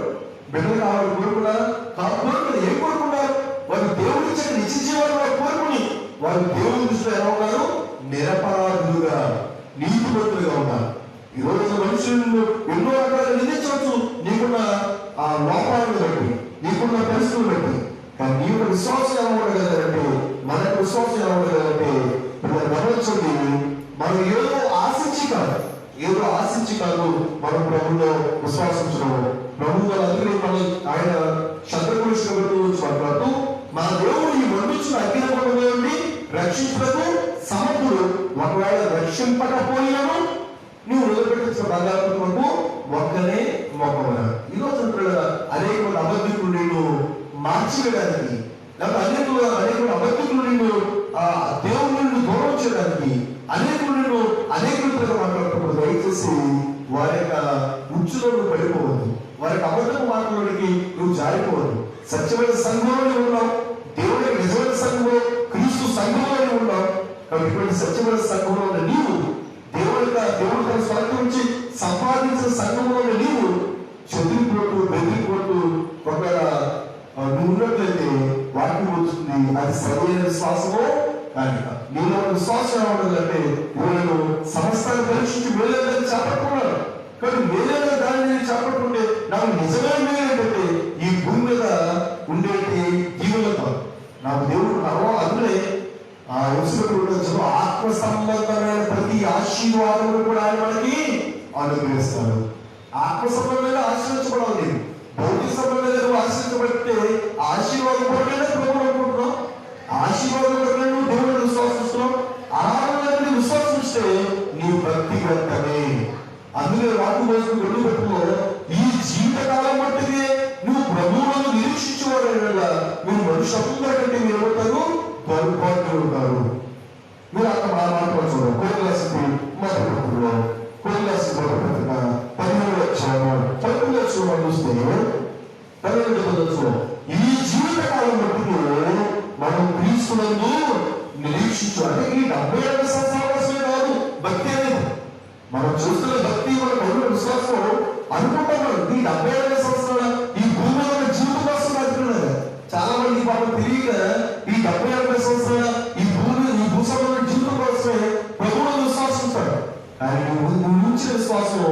బిడ్డలు కావాలని కోరుకున్నారు? కోరుకున్నారు. ఏం కోరుకున్నారు? వారు దేవుడి ఇచ్చిన నిత్య జీవాన్ని వారు కోరుకుని వారు దేవుడి దృష్టిలో ఎలా ఉన్నారు? నిరపరాధులుగా, నీతిమంతులుగా ఉన్నారు. ఈ రోజు మనుషులను ఎన్నో రకాలుగా నిందించవచ్చు, నీకున్న ఆ లోపాలను బట్టి, నీకున్న పరిస్థితులు బట్టి. కానీ నీ యొక్క విశ్వాసం ఎలా ఉండగలరంటే, మన యొక్క విశ్వాసం ఎలా ఉండగలరంటే గమనించండి, మనం ఏదో ఆశించి కాదు మనం ప్రభువులో విశ్వాసించడం. ప్రభువు అందుకని మనం ఆయన శత్రుపురుషుల గురించి మాట్లాడుతూ మన దేవుడు ఈ వండించిన అగ్నిగుండం నుండి రక్షించటకు సమర్థుడు. ఒకవేళ రక్షింపకపోయినను నువ్వు నిలబెట్టించిన బంగారు ఒక్కనే మొక్కమన. ఈరోజు అనేక అబద్ధికులు నేను మార్చివేయడానికి, లేకపోతే అనేక అబద్ధికులు నేను దేవుడి నుండి దూరం చేయడానికి, అనేకులతో మాట్లాడుతున్నప్పుడు దయచేసి వారి యొక్క ఉచ్చులో పడిపోవద్దు, వారి యొక్క అబద్ధపు మాటలోనికి నువ్వు జారిపోవద్దు. సత్యమైన సంఘంలో ఉన్నావు, దేవుడి నిజమైన సంఘంలో, క్రీస్తు సంఘంలో ఉన్నావు. కాబట్టి ఇటువంటి సత్యమైన సంఘంలో ఉన్న నీవు దేవుడి తన స్వరం నుంచి సంపాదించిన సంఘంలో ఉన్న నీవు చెదిరిపోతూ బెదిరిపోతూ ఒకవేళ నువ్వు ఉన్నట్లయితే వాక్యం వస్తుంది. అది సరైన విశ్వాసమో కానీ నీలో విశ్వాసం ఎలా ఉండదంటే నేను సమస్తాన్ని పరీక్షించి మేలేదని చేపట్టుకున్నాను. కానీ మేలైన దాన్ని చేపట్టుకుంటే నాకు నిజమైన మేలేంటంటే ఈ భూమి మీద ఉండేటి జీవులతో నాకు దేవుడు అందులో ఆ యేసుక్రీస్తు ఆత్మ సంబంధమైన ప్రతి ఆశీర్వాదం కూడా ఆయన మనకి అనుగ్రహిస్తాడు. ఆత్మ సంబంధంగా ఆశీర్వించబడాలి. భౌతిక సంబంధంగా ఆశీర్వించబడితే ఆశీర్వాదం పడలేదా ప్రభు అనుకుంటున్నాం, ఆశీర్వాదం పడలేదు దేవుడు విశ్వాసిస్తున్నాం. ఆరాధన విశ్వాసిస్తే నీ భక్తి వ్యక్తమే. అందులో వాటి కోసం వెళ్ళిపెట్టుకో. ఈ జీవితకాలం మట్టికి నువ్వు ప్రభువులను నిరీక్షించేవాడు మీరు మనుషులందరి కంటే మీరు ఏమంటారు? పొరపాటు ఉంటారు. మీరు అక్కడ మాట్లాడుకోవచ్చు. కోరికలాసి మాట్లాడుకుంటున్నా కోరికలాసి పత్రిక 17వ అధ్యాయం 11వ వచనం చూస్తే 12వ వచనం ఈ జీవితకాలం మట్టికి మనం క్రీస్తునందు నిరీక్షించాలి. ఈ 70 సంవత్సరాలే కాదు భక్తి అనేది. మనం చూస్తున్న భక్తి మన విశ్వాసం అనుకుంటాం. ఈ 70 సంవత్సరాల ఈ భూమి జీవితం కోసం బతుకున్నారు చాలా మంది. పాపం తెలియక ఈ 70 సంవత్సరాల ఈ భూసంబంధ జీవితం కోసమే ప్రభువును విశ్వాసిస్తాడు. కానీ నువ్వు ఉంచిన విశ్వాసం,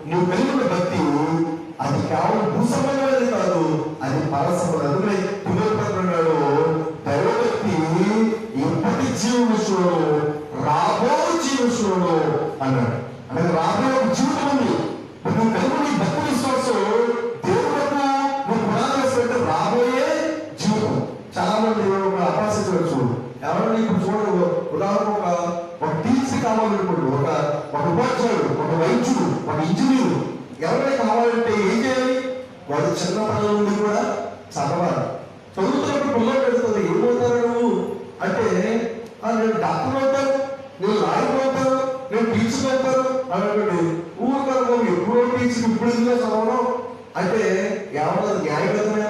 నువ్వు కలిగిన భక్తి అది కేవలం భూసంబంధమైనది కాదు, అది పరసంబంధం. అందుకే పునరుపన్నాడు దైవభక్తి ఎప్పటి జీవ విషయంలో రాబో జీవ విషయంలో అన్నాడు. అంటే రాబోయే ఒక జీవితం ఉంది. నువ్వు కలిగిన భక్తి విశ్వాసం దేవుడు నువ్వు పునాదేశంటే రాబోయే జీవితం. చాలా మంది ఒక అపాసించవచ్చు. ఎవరైనా ఇప్పుడు చూడండి, ఉదాహరణ ఒక టీచర్ కావాలనుకోండి, ఒక ఉపాధ్యాయుడు, ఒక వైద్యుడు, ఒక ఇంజనీరు ఎవరైనా కావాలంటే ఏం చేయాలి? వాడు చిన్నతనం నుండి కూడా చదవాలి. చదువుతున్నప్పుడు పిల్లలు పెడుతుంది. ఏమవుతారు నువ్వు అంటే నేను డాక్టర్ అవుతాను, నేను లాయర్ అవుతాను, నేను టీచర్ అవుతాను అన్నటువంటి ఊరుకారు. ఎప్పుడో టీచర్ ఇప్పుడు ఎందులో చదవడం అంటే ఏమన్నా న్యాయబద్ధమే?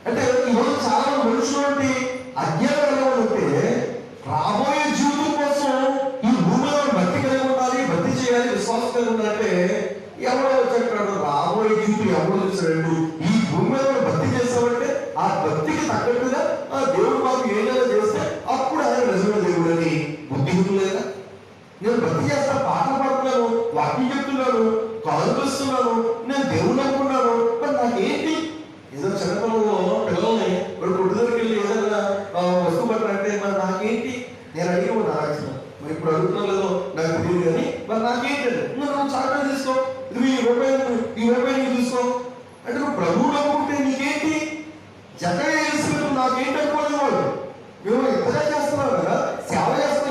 అంటే ఈరోజు చాలా మనుషులు అజ్ఞానం ఎలా ఉంటే రాబోయే జీవితం కోసం ఈ భూమిలో భక్తి కలిగి ఉండాలి, భక్తి చేయాలి, విశ్వాసం కలిగి ఉండాలంటే ఎవరో చెప్పాడు రాబోయే జీవితం ఎవరు చూసాడు? ఈ భూమి మీద భక్తి చేస్తామంటే ఆ భక్తికి తగ్గట్టుగా ఆ దేవుడు మాకు ఏదైనా చేస్తే అప్పుడు ఆయన నిజమైన దేవుడు అని బుద్ధి లేదా? నేను భక్తి చేస్తా, పాటలు పాడుతున్నాను, వాక్యం చెప్తున్నాను, కాలుస్తున్నాను, నేను దేవుడు అనుకున్నాను, మరి నాకేంటి? ఏదో చిన్నపిల్లలు పిల్లల్ని ఇప్పుడు కొట్టు దగ్గరికి వెళ్ళి ఏదైనా వస్తువు పట్టాలంటే మరి నాకేంటి? నేను అడిగి నాకు మరి ఇప్పుడు అడుగుతున్నా లేదో నాకు తెలియదు కానీ మరి నాకేంటండి? నువ్వు చాటా తీసుకో, ఇది ఈ రూపాయి నీకు తీసుకో అంటే నువ్వు ప్రభువులు అనుకుంటే నీకేంటి? జగన్ వేసినట్టు నాకేంటి అనుకోలేదు. వాళ్ళు మేము ఎంతగా చేస్తున్నాం కదా, సేవ చేస్తున్నాం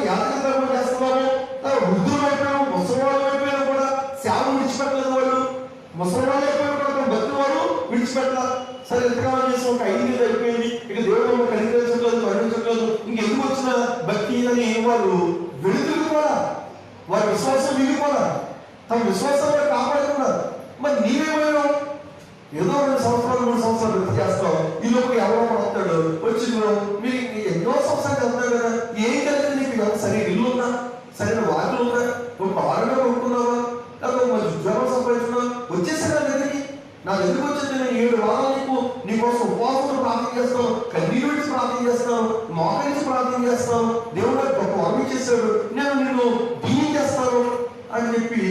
ముసలి వాళ్ళు అయిపోయిన భక్తి వారు విడిచిపెట్టాల. సరే ఎంతకాలం చేసిన ఒక 5 ఏళ్ళు అయిపోయింది, ఇక దేవుడు కనికరించట్లేదు, కరుణించట్లేదు, ఇంకెందుకు వచ్చిన భక్తి అని వారు వెళుతున్నారు. వారి విశ్వాసం విడిపోరా, తమ విశ్వాసాన్ని కాపాడుతున్నారు. మరి నీవేమైనా ఏదో 2 సంవత్సరాలు 3 సంవత్సరాలు వృత్తి చేస్తావు, ఈ లోపు ఎవరో వస్తాడు వచ్చి మీరు ఎన్నో సంవత్సరాలు చదువుతావు కదా, ఏం కలిగింది నీకు? సరైన ఇల్లు ఉందా, సరైన వాకిలు ఉందా, ఒక ఆరుగా కొనుక్కున్నావా, లేకపోతే మంచి ఉద్యోగం సంపాదించుకున్నావా? వచ్చేసాను నా దగ్గరికి, నా దగ్గరికి వచ్చేది నేను 7 వారాలు నీకోసం ఉపవాసం ప్రార్థన చేస్తాను, కన్నీరు విడిచి ప్రార్థన చేస్తాను, మోకరించి ప్రార్థన చేస్తాను, దేవుడు గొప్ప వరం చేశాడు, నేను నిన్ను దీవించేస్తాను అని చెప్పి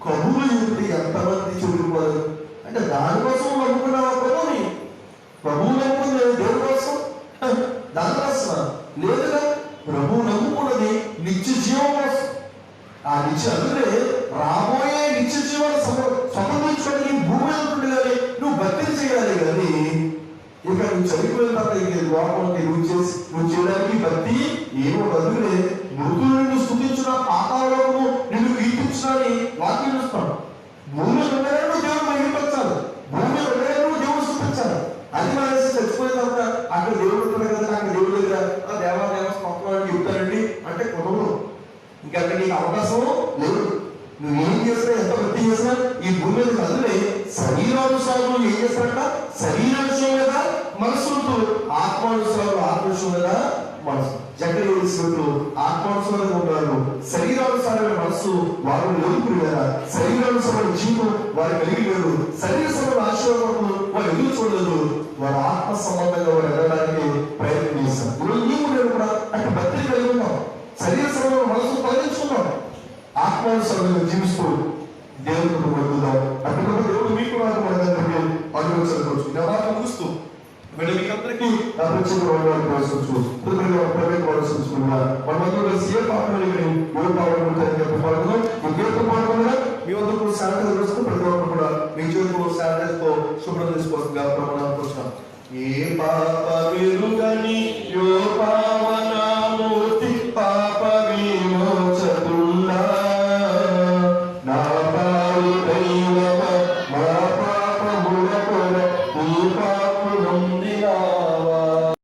కబుర్లు చెప్తే ఎంతమంది చెబుతున్నారు. అంటే దానికోసం నమ్ముకున్నావా ప్రభుని? ప్రభువు నమ్ముకుంది దేవుడి కోసం, దానికోసం లేదుగా. ప్రభువు నమ్ముకున్నది నిత్య జీవం కోసం. ఆ నిత్య అందుకే రాబోయే నిత్య జీవాన్ని స్వతంత్రించుకోవడానికి భూమి ఉంటుంది కానీ నువ్వు భక్తిని చేయాలి. కానీ ఇక నువ్వు చనిపోయిన తర్వాత లోపలికి నువ్వు చేయడానికి భక్తి ఏమో. అందుకనే మృతులు నిన్ను స్తుతించిన, పాతాళము నిన్ను కీర్తించని వాక్యం చూస్తాడు. భూమి ఉండేను దేవుడు మహిమపరచాలి, భూమి ఉండేను దేవుడు స్తుతించాలి. అది మనసు చచ్చిపోయిన తర్వాత అక్కడ దేవుడు ఉంటాడు కదా, అక్కడ దేవుడు దగ్గర దేవాదేవ స్వప్నాలు చెప్తానండి అంటే కుటుంబం ఇంకా నీకు అవకాశం లేదు. నువ్వేం చేసినా, ఎంత భక్తి చేసినా ఈ భూమి మీద కదిలే శరీరానుసారం ఏం చేస్తారంట? శరీరానుసారం మీద మనసు, ఆత్మానుసారం ఆత్మవిషయం మీద మనసు. జగన్ ఆత్మానుసారంగా ఉన్నారు, శరీరానుసారమైన మనసు వారు ఎదుర్కొన్నారు, శరీరానుసారమైన జీవితం వారు కలిగి లేరు, శరీర ఆశీర్వాదం వారు ఎదురు చూడలేదు, వారు ఆత్మ సంబంధంగా వారు ఎదగడానికి ప్రయత్నం చేస్తారు. ఈరోజు నీకు నేను కూడా అంటే భక్తి కలిగి ఉన్నాం, శరీర సంబంధం మనసు తొలగించుకున్నాం, ఆత్మానుసారంగా జీవిస్తూ దేవుడు పడుతుందాం. అక్కడ దేవుడు మీకు నాకు పడడానికి అనుభవించవచ్చు. నేను ముగిస్తూ వీళ్ళు మీకందరికీ ప్రవేశించు ప్రైవేట్ ప్రవేశించుకున్నా మనమందరూ కలిసి ఏ పాటలు ఎవరు పాడుకుంటారని చెప్పి పాడుతున్నాం. ఈ గీతం పాడుకున్నా మీ వద్ద కూడా శానిటైజర్ వేస్తూ ప్రతి ఒక్కరు కూడా మీ చేతులు శానిటైజర్ తో శుభ్రం చేసుకోవాల్సిందిగా ప్రమాణాలు వచ్చినాం. ఏ పాప